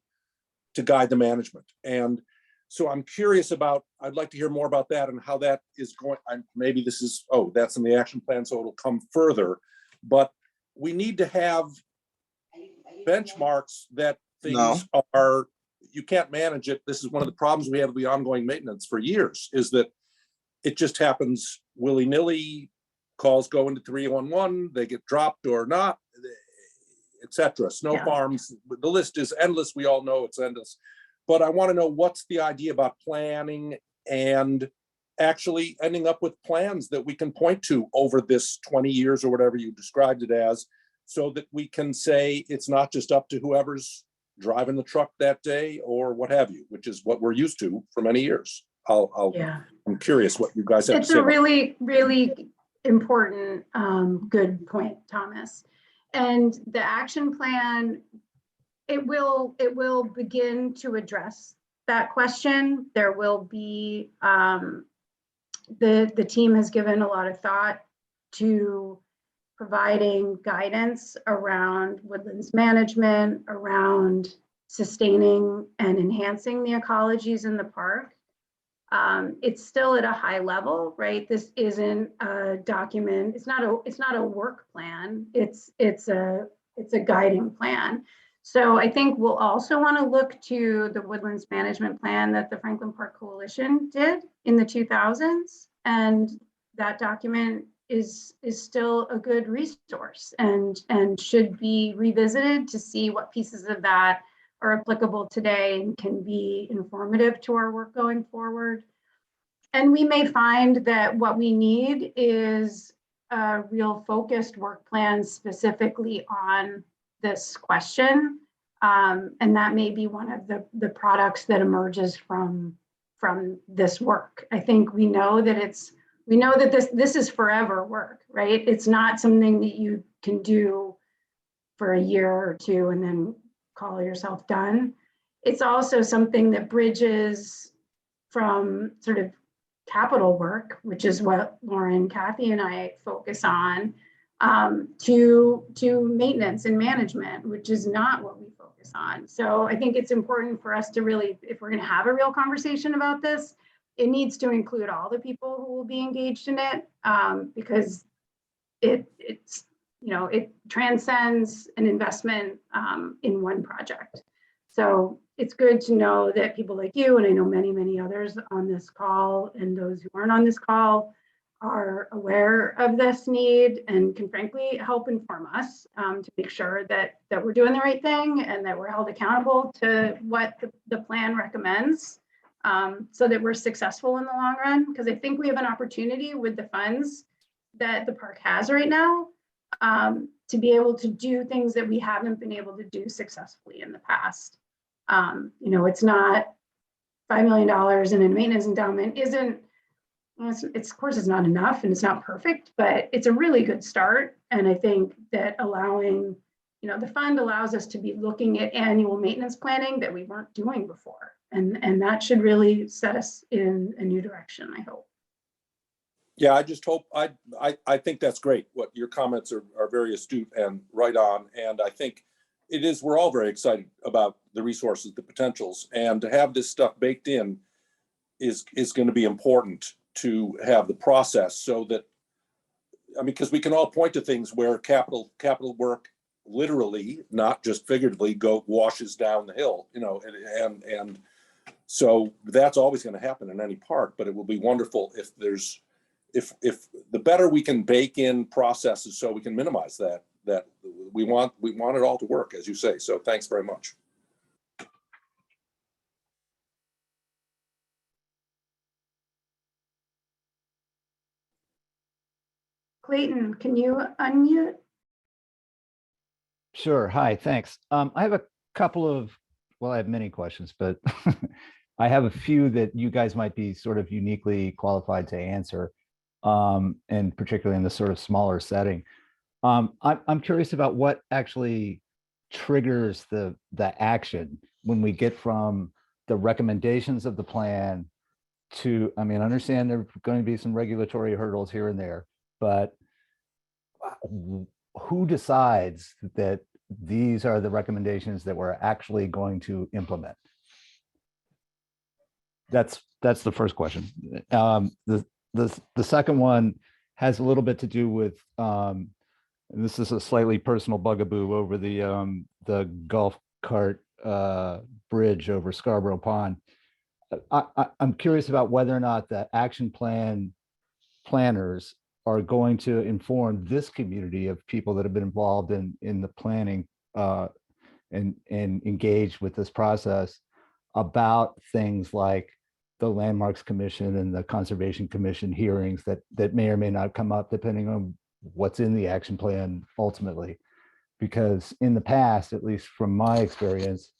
to guide the management. And so I'm curious about, I'd like to hear more about that and how that is going. Maybe this is, that's in the action plan, so it'll come further. But we need to have benchmarks that things are, you can't manage it. This is one of the problems we have with the ongoing maintenance for years, is that it just happens willy-nilly. Calls go into 311, they get dropped or not, etc. Snow farms, the list is endless. We all know it's endless. But I want to know, what's the idea about planning and actually ending up with plans that we can point to over this 20 years or whatever you described it as, so that we can say it's not just up to whoever's driving the truck that day or what have you, which is what we're used to for many years. I'm curious what you guys have to say. It's a really, really important, good point, Thomas. And the action plan, it will begin to address that question. There will be, the team has given a lot of thought to providing guidance around woodlands management, around sustaining and enhancing the ecologies in the park. It's still at a high level, right? This isn't a document. It's not a work plan. It's a guiding plan. So I think we'll also want to look to the woodlands management plan that the Franklin Park Coalition did in the 2000s, and that document is still a good resource and should be revisited to see what pieces of that are applicable today and can be informative to our work going forward. And we may find that what we need is a real focused work plan specifically on this question. And that may be one of the products that emerges from this work. I think we know that this is forever work, right? It's not something that you can do for a year or two and then call yourself done. It's also something that bridges from sort of capital work, which is what Lauren, Kathy, and I focus on, to maintenance and management, which is not what we focus on. So I think it's important for us to really, if we're going to have a real conversation about this, it needs to include all the people who will be engaged in it, because it's it transcends an investment in one project. So it's good to know that people like you, and I know many, many others on this call and those who aren't on this call, are aware of this need and can frankly help inform us to make sure that we're doing the right thing and that we're held accountable to what the plan recommends, so that we're successful in the long run. Because I think we have an opportunity with the funds that the park has right now, to be able to do things that we haven't been able to do successfully in the past. It's not $5 million in a maintenance endowment isn't, it's of course it's not enough and it's not perfect, but it's a really good start. And I think that allowing, the fund allows us to be looking at annual maintenance planning that we weren't doing before. And that should really set us in a new direction, I hope. Yeah, I just hope, I think that's great. What your comments are very astute and right on. And I think we're all very excited about the resources, the potentials, and to have this stuff baked in is going to be important to have the process so that, because we can all point to things where capital work literally, not just figuratively, washes down the hill, and so that's always going to happen in any park, but it will be wonderful if the better we can bake in processes so we can minimize that we want it all to work, as you say. So thanks very much. Clayton, can you unmute? Sure. Hi, thanks. I have a couple of, I have many questions, but I have a few that you guys might be sort of uniquely qualified to answer, and particularly in the sort of smaller setting. I'm curious about what actually triggers the action when we get from the recommendations of the plan to, I understand there are going to be some regulatory hurdles here and there, but who decides that these are the recommendations that we're actually going to implement? That's the first question. The second one has a little bit to do with, and this is a slightly personal bugaboo over the golf cart bridge over Scarborough Pond. I'm curious about whether or not the action plan planners are going to inform this community of people that have been involved in the planning and engaged with this process about things like the Landmarks Commission and the Conservation Commission hearings that may or may not come up depending on what's in the action plan ultimately. Because in the past, at least from my experience,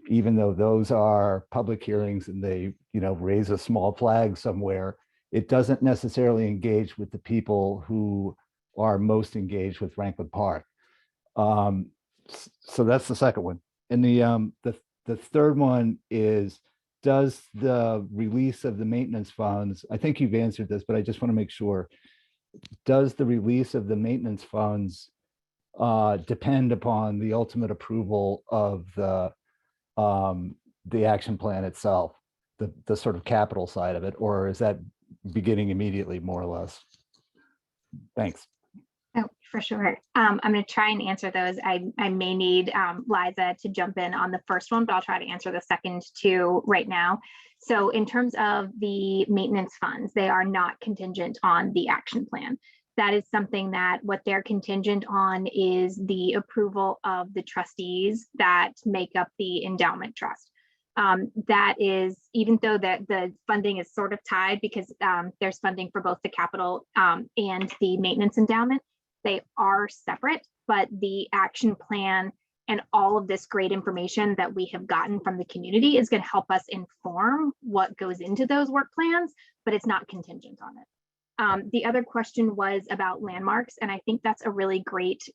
even though those are public hearings and they raise a small flag somewhere, it doesn't necessarily engage with the people who are most engaged with Franklin Park. So that's the second one. And the third one is does the release of the maintenance funds, I think you've answered this, but I just want to make sure. Does the release of the maintenance funds depend upon the ultimate approval of the action plan itself, the sort of capital side of it, or is that beginning immediately, more or less? Thanks. Oh, for sure. I'm going to try and answer those. I may need Liza to jump in on the first one, but I'll try to answer the second two right now. So in terms of the maintenance funds, they are not contingent on the action plan. That is something that what they're contingent on is the approval of the trustees that make up the endowment trust. That is, even though that the funding is sort of tied because there's funding for both the capital and the maintenance endowment, they are separate, but the action plan and all of this great information that we have gotten from the community is going to help us inform what goes into those work plans, but it's not contingent on it. The other question was about landmarks, and I think that's a really great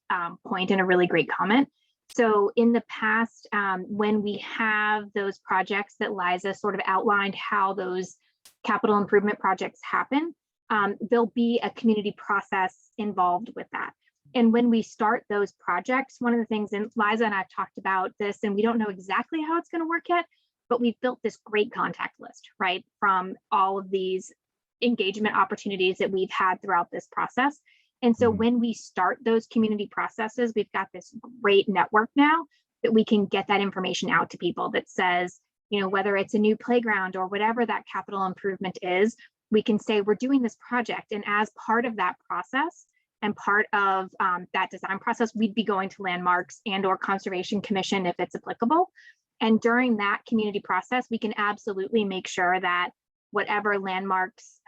point and a really great comment. So in the past, when we have those projects that Liza sort of outlined how those capital improvement projects happen, there'll be a community process involved with that. And when we start those projects, one of the things, and Liza and I've talked about this, and we don't know exactly how it's going to work yet, but we've built this great contact list, right, from all of these engagement opportunities that we've had throughout this process. And so when we start those community processes, we've got this great network now that we can get that information out to people that says, you know, whether it's a new playground or whatever that capital improvement is, we can say we're doing this project. And as part of that process and part of that design process, we'd be going to landmarks and or conservation commission if it's applicable. And during that community process, we can absolutely make sure that whatever landmarks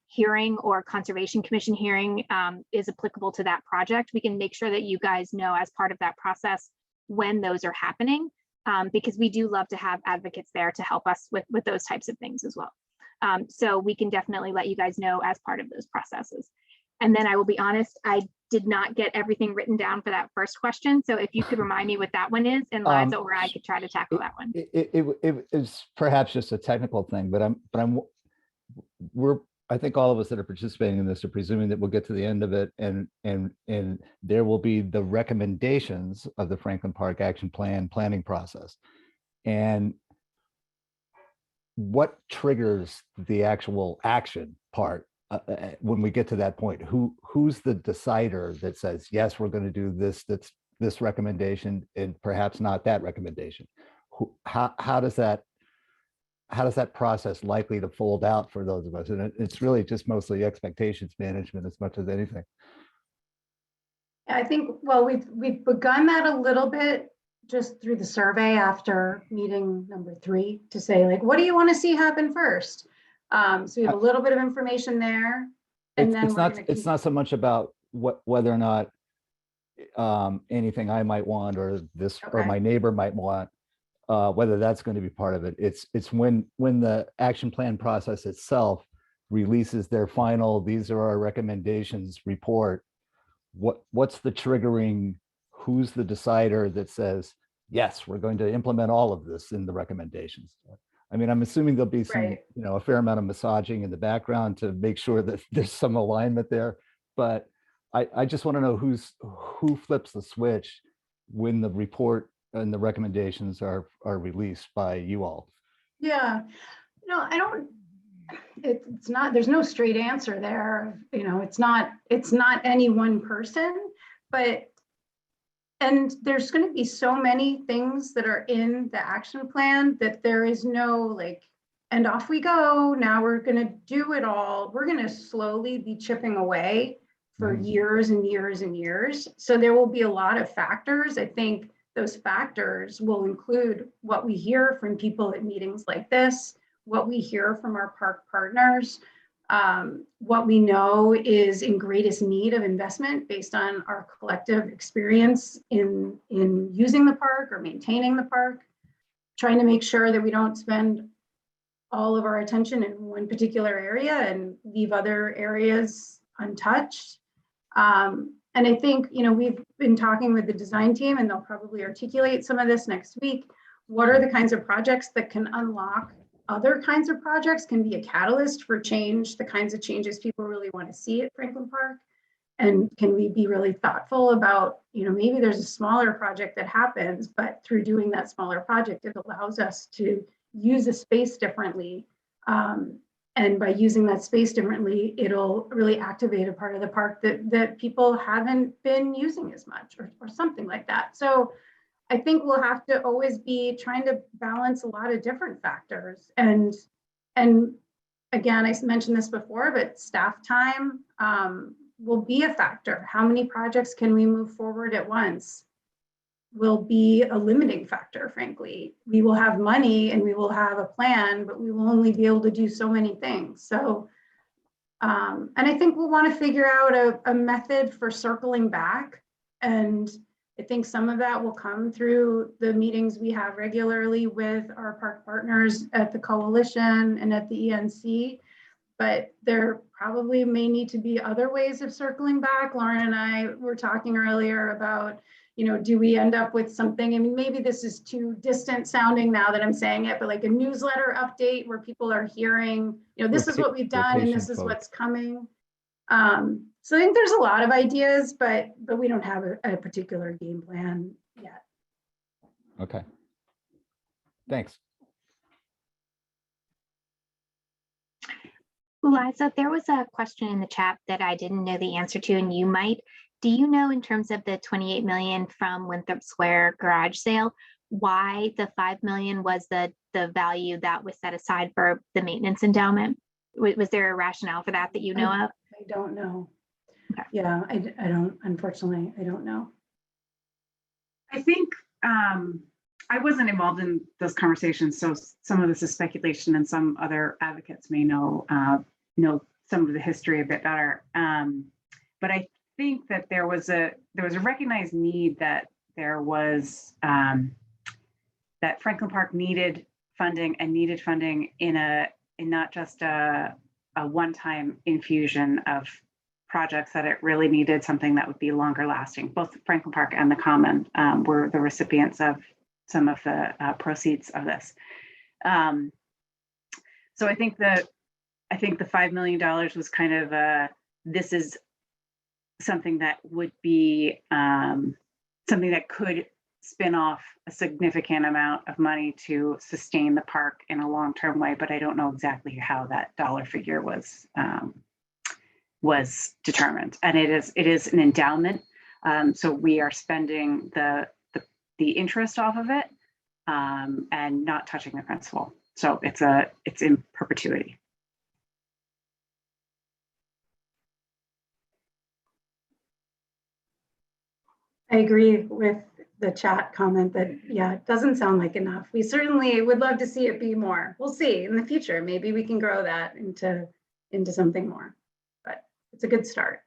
hearing or conservation commission hearing is applicable to that project, we can make sure that you guys know as part of that process when those are happening, because we do love to have advocates there to help us with those types of things as well. So we can definitely let you guys know as part of those processes. And then I will be honest, I did not get everything written down for that first question. So if you could remind me what that one is, and Liza or I could try to tackle that one. It is perhaps just a technical thing, but I think all of us that are participating in this are presuming that we'll get to the end of it and there will be the recommendations of the Franklin Park Action Plan planning process. And what triggers the actual action part when we get to that point? Who's the decider that says, yes, we're going to do this recommendation and perhaps not that recommendation? How does that process likely to fold out for those of us? And it's really just mostly expectations management as much as anything. I think, well, we've begun that a little bit just through the survey after meeting number 3 to say, like, what do you want to see happen first? So we have a little bit of information there. And then it's not so much about whether or not anything I might want or this or my neighbor might want, whether that's going to be part of it. It's when the action plan process itself releases their final, these are our recommendations report. What's the triggering? Who's the decider that says, yes, we're going to implement all of this in the recommendations? I mean, I'm assuming there'll be some, a fair amount of massaging in the background to make sure that there's some alignment there. But I just want to know who flips the switch when the report and the recommendations are released by you all. Yeah, no, I don't. It's not. There's no straight answer there. It's not any one person, but. And there's going to be so many things that are in the action plan that there is no like, and off we go. Now we're going to do it all. We're going to slowly be chipping away for years and years and years. So there will be a lot of factors. I think those factors will include what we hear from people at meetings like this, what we hear from our park partners, what we know is in greatest need of investment based on our collective experience in using the park or maintaining the park, trying to make sure that we don't spend all of our attention in one particular area and leave other areas untouched. And I think, we've been talking with the design team and they'll probably articulate some of this next week. What are the kinds of projects that can unlock other kinds of projects can be a catalyst for change, the kinds of changes people really want to see at Franklin Park. And can we be really thoughtful about, maybe there's a smaller project that happens, but through doing that smaller project, it allows us to use a space differently. And by using that space differently, it'll really activate a part of the park that people haven't been using as much or something like that. So I think we'll have to always be trying to balance a lot of different factors. And again, I mentioned this before, but staff time will be a factor. How many projects can we move forward at once will be a limiting factor, frankly. We will have money and we will have a plan, but we will only be able to do so many things. So, and I think we'll want to figure out a method for circling back. And I think some of that will come through the meetings we have regularly with our park partners at the coalition and at the ENC. But there probably may need to be other ways of circling back. Lauren and I were talking earlier about, do we end up with something? I mean, maybe this is too distant sounding now that I'm saying it, but like a newsletter update where people are hearing, this is what we've done and this is what's coming. So I think there's a lot of ideas, but we don't have a particular game plan yet. Okay. Thanks. Liza, there was a question in the chat that I didn't know the answer to, and you might. Do you know, in terms of the 28 million from Winthrop Square garage sale, why the 5 million was the value that was set aside for the maintenance endowment? Was there a rationale for that you know of? I don't know. Okay. Yeah, I don't, unfortunately, I don't know. I think I wasn't involved in those conversations, so some of this is speculation, and some other advocates may know some of the history a bit better. But I think that there was a recognized need that there was that Franklin Park needed funding in not just a one-time infusion of projects, that it really needed something that would be longer lasting. Both Franklin Park and the Common were the recipients of some of the proceeds of this. So I think the $5 million was kind of this is something that would be something that could spin off a significant amount of money to sustain the park in a long-term way, but I don't know exactly how that dollar figure was determined. And it is an endowment, so we are spending the interest off of it and not touching the principal. So it's in perpetuity. I agree with the chat comment that, yeah, it doesn't sound like enough. We certainly would love to see it be more. We'll see in the future. Maybe we can grow that into something more, but it's a good start.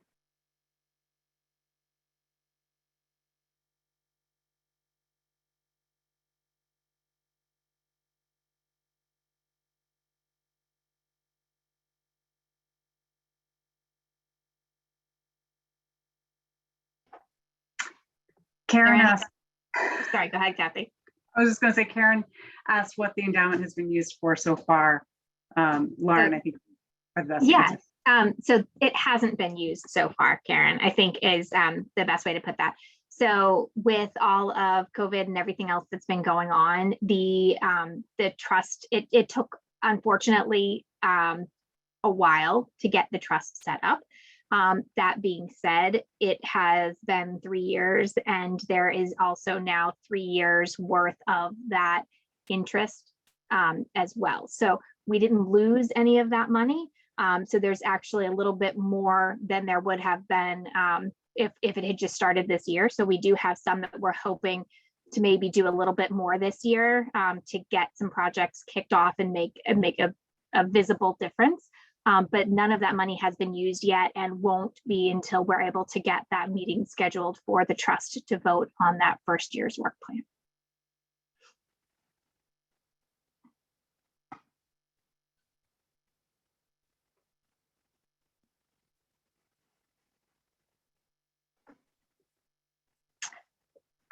Karen asked, Sorry, go ahead, Kathy. I was just going to say, Karen asked what the endowment has been used for so far. Lauren, I think that's yeah. So it hasn't been used so far, Karen, I think is the best way to put that. So with all of COVID and everything else that's been going on, the trust, it took, unfortunately, a while to get the trust set up. That being said, it has been 3 years, and there is also now 3 years worth of that interest as well. So we didn't lose any of that money. So there's actually a little bit more than there would have been if it had just started this year. So we do have some that we're hoping to maybe do a little bit more this year to get some projects kicked off and make a visible difference. But none of that money has been used yet and won't be until we're able to get that meeting scheduled for the trust to vote on that first year's work plan.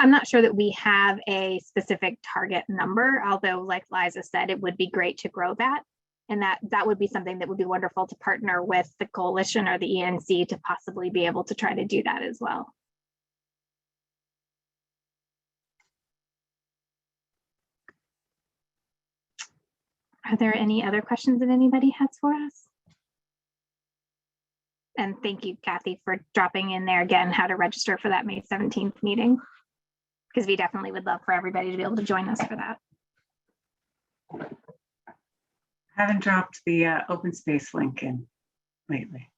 I'm not sure that we have a specific target number, although like Liza said, it would be great to grow that. And that would be something that would be wonderful to partner with the coalition or the ENC to possibly be able to try to do that as well. Are there any other questions that anybody has for us? And thank you, Kathy, for dropping in there again, how to register for that May 17th meeting. Because we definitely would love for everybody to be able to join us for that. Haven't dropped the open space link in lately.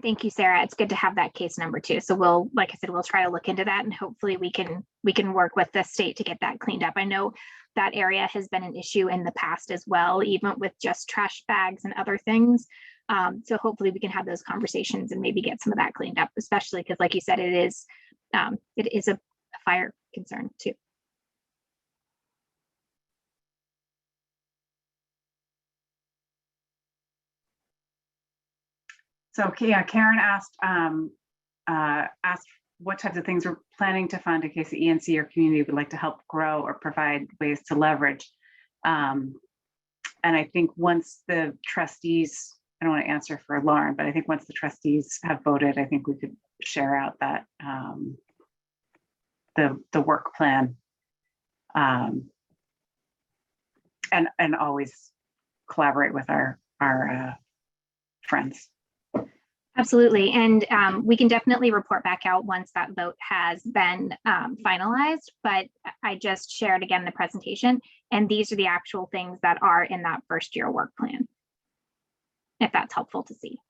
Thank you, Sarah. It's good to have that case number too. So we'll, like I said, we'll try to look into that and hopefully we can work with the state to get that cleaned up. I know that area has been an issue in the past as well, even with just trash bags and other things. So hopefully we can have those conversations and maybe get some of that cleaned up, especially because like you said, it is a fire concern too. So yeah, Karen asked what types of things we're planning to fund in case the ENC or community would like to help grow or provide ways to leverage. And I think once the trustees, I don't want to answer for Lauren, but I think once the trustees have voted, I think we could share out that the work plan and always collaborate with our friends. Absolutely. And we can definitely report back out once that vote has been finalized, but I just shared again the presentation, and these are the actual things that are in that first year work plan, if that's helpful to see.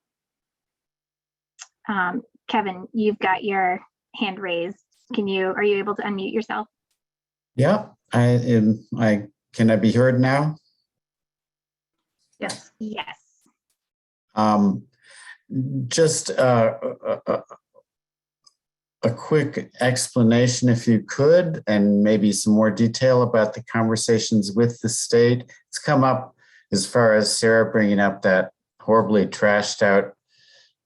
Kevin, you've got your hand raised. Are you able to unmute yourself? Yeah, can I be heard now? Yes. Yes. Just a quick explanation, if you could, and maybe some more detail about the conversations with the state. It's come up as far as Sarah bringing up that horribly trashed out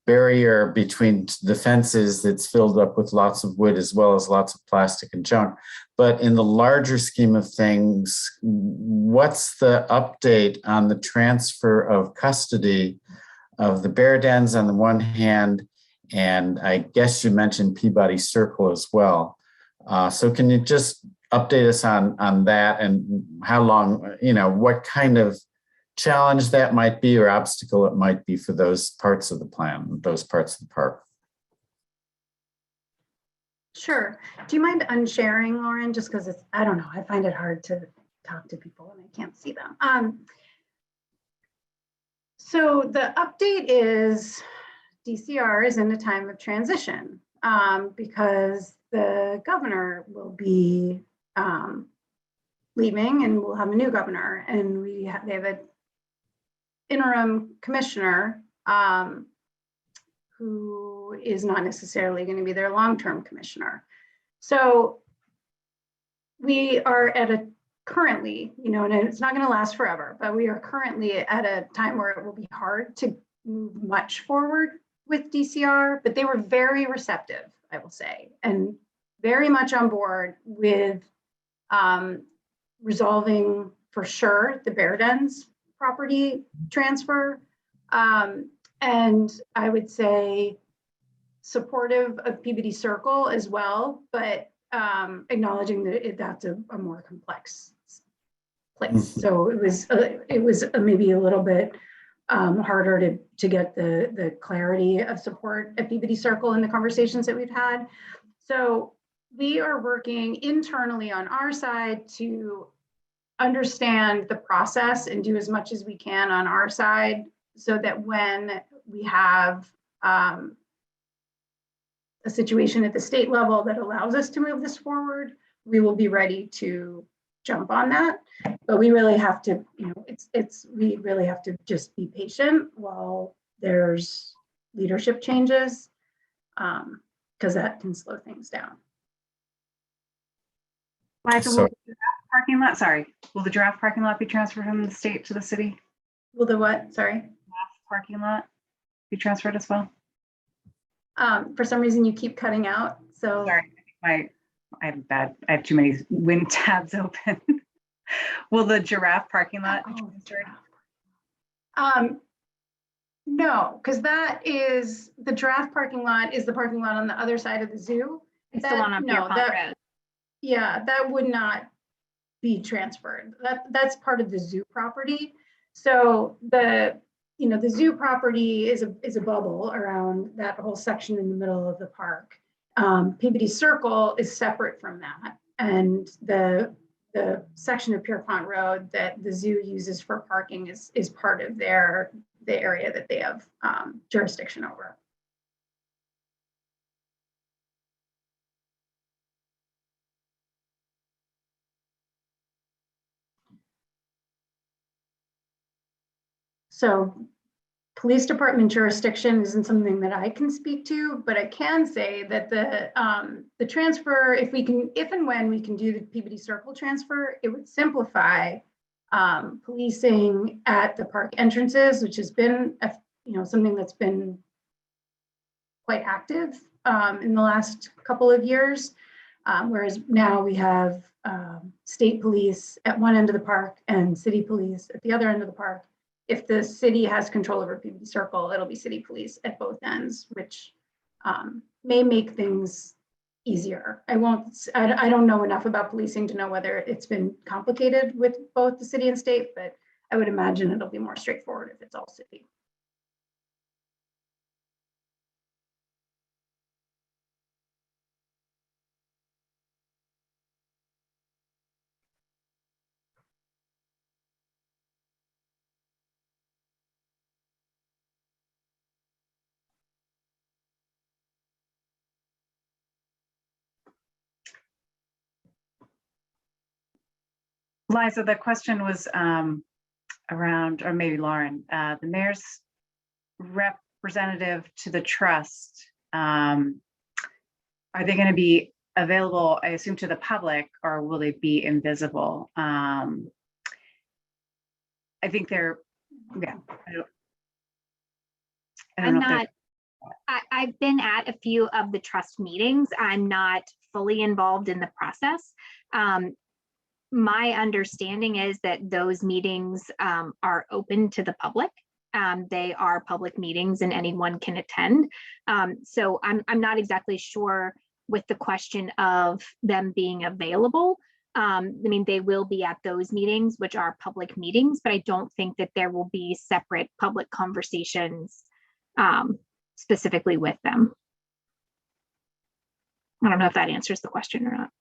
barrier between the fences that's filled up with lots of wood as well as lots of plastic and junk. But in the larger scheme of things, what's the update on the transfer of custody of the bear dens on the one hand, and I guess you mentioned Peabody Circle as well. So can you just update us on that and how long, what kind of challenge that might be or obstacle it might be for those parts of the plan, those parts of the park? Sure. Do you mind unsharing, Lauren? Just because I don't know, I find it hard to talk to people and I can't see them. So the update is DCR is in a time of transition because the governor will be leaving and we'll have a new governor, and they have an interim commissioner who is not necessarily going to be their long-term commissioner. So we are at a currently, and it's not going to last forever, but we are currently at a time where it will be hard to move much forward with DCR, but they were very receptive, I will say, and very much on board with resolving for sure the bear dens property transfer. And I would say supportive of Peabody Circle as well, but acknowledging that that's a more complex place. So it was maybe a little bit harder to get the clarity of support at Peabody Circle in the conversations that we've had. So we are working internally on our side to understand the process and do as much as we can on our side so that when we have a situation at the state level that allows us to move this forward, we will be ready to jump on that. But we really have to, we really have to just be patient while there's leadership changes, because that can slow things down. Liza, will the giraffe parking lot, sorry, will the giraffe parking lot be transferred from the state to the city? Will the what? Sorry? Giraffe parking lot be transferred as well? For some reason, you keep cutting out. So Sorry, I have too many wind tabs open. Will the giraffe parking lot be transferred? No, because that is the draft parking lot is the parking lot on the other side of the zoo. It's the one on Pierpont Road. Yeah, that would not be transferred. That's part of the zoo property. So the zoo property is a bubble around that whole section in the middle of the park. Peabody Circle is separate from that, and the section of Pierpont Road that the zoo uses for parking is part of the area that they have jurisdiction over. So police department jurisdiction isn't something that I can speak to, but I can say that the transfer, if and when we can do the Peabody Circle transfer, it would simplify policing at the park entrances, which has been something that's been quite active in the last couple of years. Whereas now we have state police at one end of the park and city police at the other end of the park. If the city has control over Peabody Circle, it'll be city police at both ends, which may make things easier. I don't know enough about policing to know whether it's been complicated with both the city and state, but I would imagine it'll be more straightforward if it's all city. Liza, the question was around, or maybe Lauren, the mayor's representative to the trust. Are they going to be available, I assume, to the public, or will they be invisible? I think they're, yeah. I've been at a few of the trust meetings. I'm not fully involved in the process. My understanding is that those meetings are open to the public. They are public meetings and anyone can attend. So I'm not exactly sure with the question of them being available. I mean, they will be at those meetings, which are public meetings, but I don't think that there will be separate public conversations specifically with them. I don't know if that answers the question or not.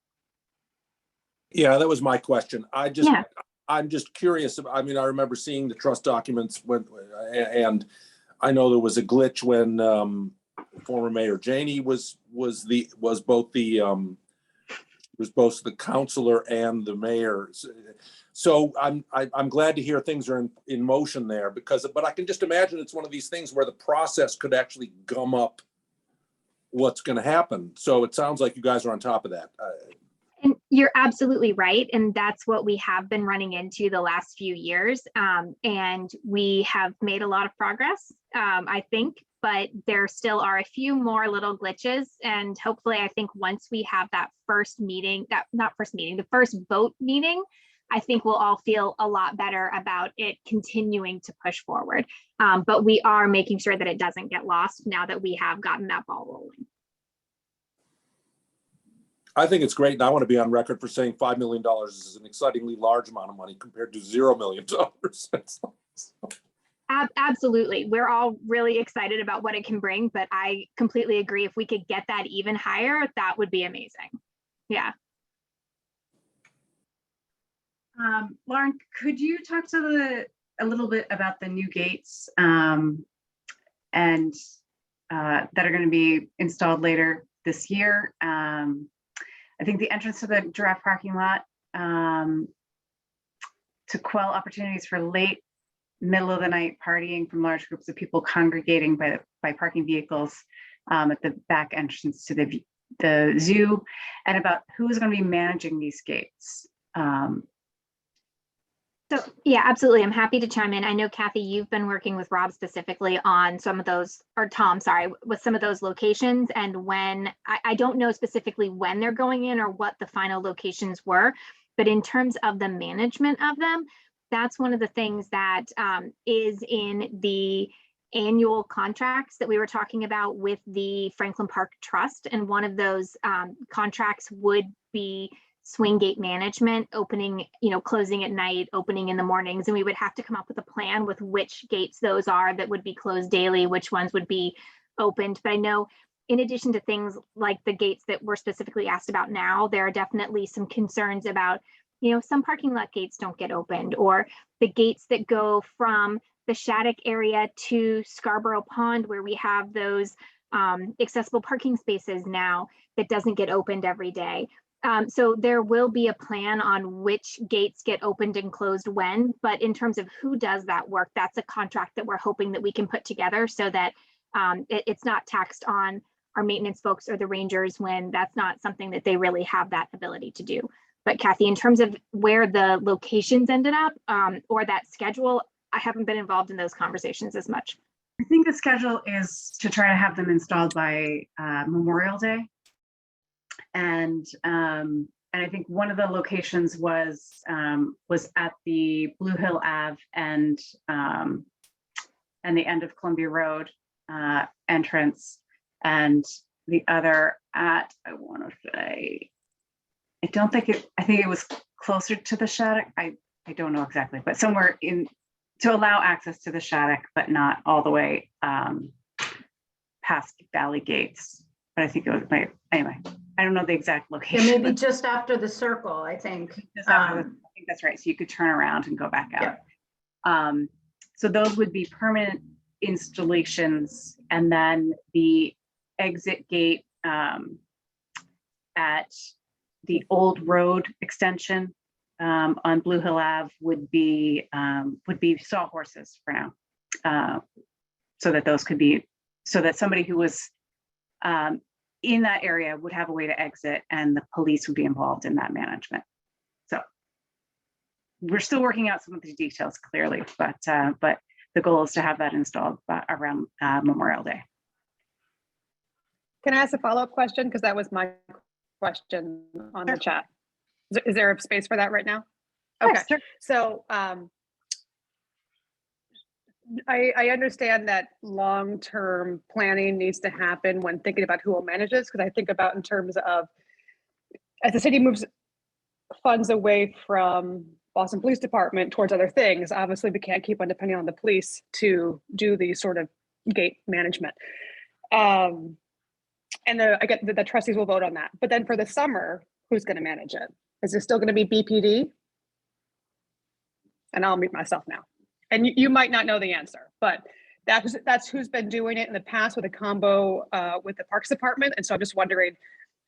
Yeah, that was my question. I'm just curious. I mean, I remember seeing the trust documents and I know there was a glitch when former Mayor Janey was both the counselor and the mayor. So I'm glad to hear things are in motion there but I can just imagine it's one of these things where the process could actually gum up what's going to happen. So it sounds like you guys are on top of that. And you're absolutely right. And that's what we have been running into the last few years. And we have made a lot of progress, I think, but there still are a few more little glitches. And hopefully, I think once we have that first meeting, the first vote meeting, I think we'll all feel a lot better about it continuing to push forward. But we are making sure that it doesn't get lost now that we have gotten that ball rolling. I think it's great, and I want to be on record for saying $5 million is an excitingly large amount of money compared to $0 million. Absolutely. We're all really excited about what it can bring, but I completely agree. If we could get that even higher, that would be amazing. Yeah. Lauren, could you talk to a little bit about the new gates and that are going to be installed later this year? I think the entrance to the giraffe parking lot to quell opportunities for late, middle of the night partying from large groups of people congregating by parking vehicles at the back entrance to the zoo, and about who is going to be managing these gates. So yeah, absolutely. I'm happy to chime in. I know Kathy, you've been working with Rob specifically on some of those, or Tom, sorry, with some of those locations. And when I don't know specifically when they're going in or what the final locations were, but in terms of the management of them, that's one of the things that is in the annual contracts that we were talking about with the Franklin Park Trust. And one of those contracts would be swing gate management, opening, closing at night, opening in the mornings. And we would have to come up with a plan with which gates those are that would be closed daily, which ones would be opened. But I know in addition to things like the gates that we're specifically asked about now, there are definitely some concerns about, some parking lot gates don't get opened, or the gates that go from the Shattuck area to Scarborough Pond, where we have those accessible parking spaces now, that doesn't get opened every day. So there will be a plan on which gates get opened and closed when, but in terms of who does that work, that's a contract that we're hoping that we can put together so that it's not taxed on our maintenance folks or the rangers when that's not something that they really have that ability to do. But Kathy, in terms of where the locations ended up or that schedule, I haven't been involved in those conversations as much. I think the schedule is to try to have them installed by Memorial Day. And I think one of the locations was at the Blue Hill Ave and the end of Columbia Road entrance, and the other at, I want to say, I think it was closer to the Shattuck. I don't know exactly, but somewhere in to allow access to the Shattuck, but not all the way past Valley Gates. But I think it was anyway. I don't know the exact location. Yeah, maybe just after the circle, I think. I think that's right. So you could turn around and go back out. Yeah. So those would be permanent installations, and then the exit gate at the old road extension on Blue Hill Ave would be sawhorses for now, so that those could be, so that somebody who was in that area would have a way to exit, and the police would be involved in that management. So we're still working out some of the details clearly, but the goal is to have that installed around Memorial Day. Can I ask a follow-up question? Because that was my question on the chat. Is there a space for that right now? Okay, Sure. So I understand that long-term planning needs to happen when thinking about who will manage this, because I think about in terms of as the city moves funds away from Boston Police Department towards other things, obviously we can't keep on depending on the police to do the sort of gate management. And I get that the trustees will vote on that. But then for the summer, who's going to manage it? Is it still going to be BPD? And I'll mute myself now. And you might not know the answer, but that's who's been doing it in the past with a combo with the Parks Department. And so I'm just wondering,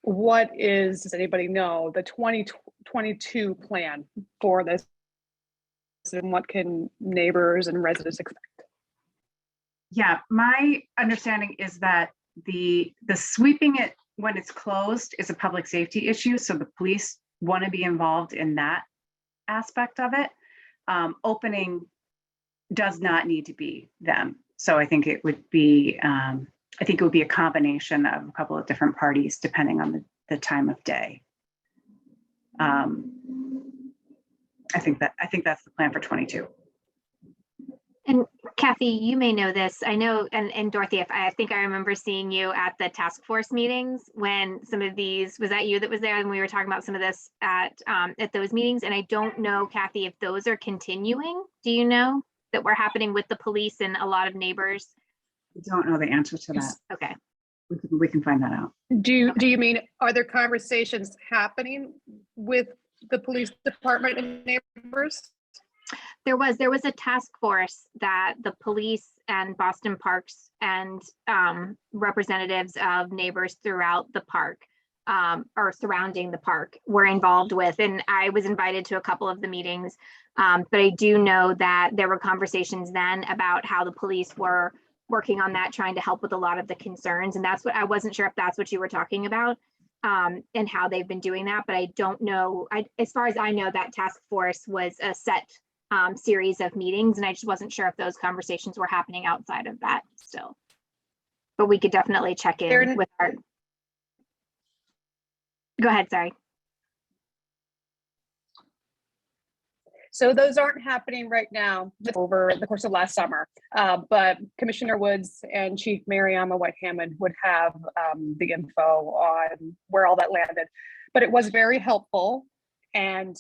does anybody know the 2022 plan for this, and what can neighbors and residents expect? Yeah, my understanding is that the sweeping it when it's closed is a public safety issue. So the police want to be involved in that aspect of it. Opening does not need to be them. So I think it would be a combination of a couple of different parties depending on the time of day. I think that's the plan for 22. And Kathy, you may know this. I know, and Dorothy, I think I remember seeing you at the task force meetings when some of these, was that you that was there when we were talking about some of this at those meetings? And I don't know, Kathy, if those are continuing. Do you know that were happening with the police and a lot of neighbors? I don't know the answer to that. Okay. We can find that out. Do you mean, are there conversations happening with the police department and neighbors? There was a task force that the police and Boston Parks and representatives of neighbors throughout the park or surrounding the park were involved with, and I was invited to a couple of the meetings, but I do know that there were conversations then about how the police were working on that, trying to help with a lot of the concerns, and that's what I wasn't sure if that's what you were talking about. And how they've been doing that, but I don't know. As far as I know, that task force was a set series of meetings. And I just wasn't sure if those conversations were happening outside of that still. But we could definitely check in with our. Go ahead, sorry. So those aren't happening right now over the course of last summer, but Commissioner Woods and Chief Mariama White Hammond would have the info on where all that landed. But it was very helpful. And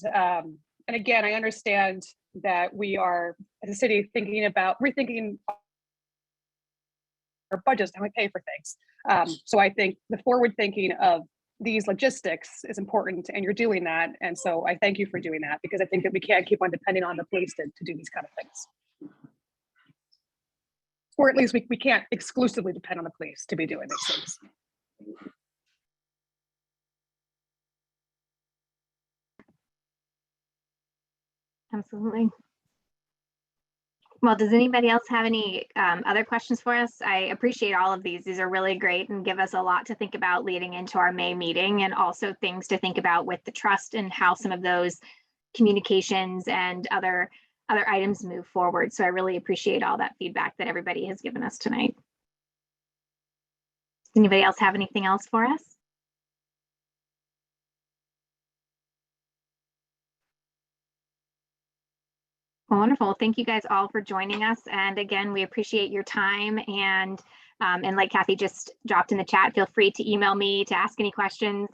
again, I understand that we are, as a city, thinking about rethinking our budgets and how we pay for things. So I think the forward thinking of these logistics is important, and you're doing that. And so I thank you for doing that, because I think that we can't keep on depending on the police to do these kind of things. Or at least we can't exclusively depend on the police to be doing these things. Absolutely. Well, does anybody else have any other questions for us? I appreciate all of these. These are really great and give us a lot to think about leading into our May meeting, and also things to think about with the trust and how some of those communications and other items move forward. So I really appreciate all that feedback that everybody has given us tonight. Does anybody else have anything else for us? Wonderful. Thank you guys all for joining us. And again, we appreciate your time. And like Kathy just dropped in the chat, feel free to email me to ask any questions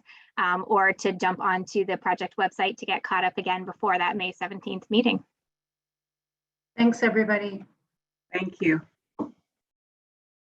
or to jump onto the project website to get caught up again before that May 17th meeting. Thanks, everybody. Thank you.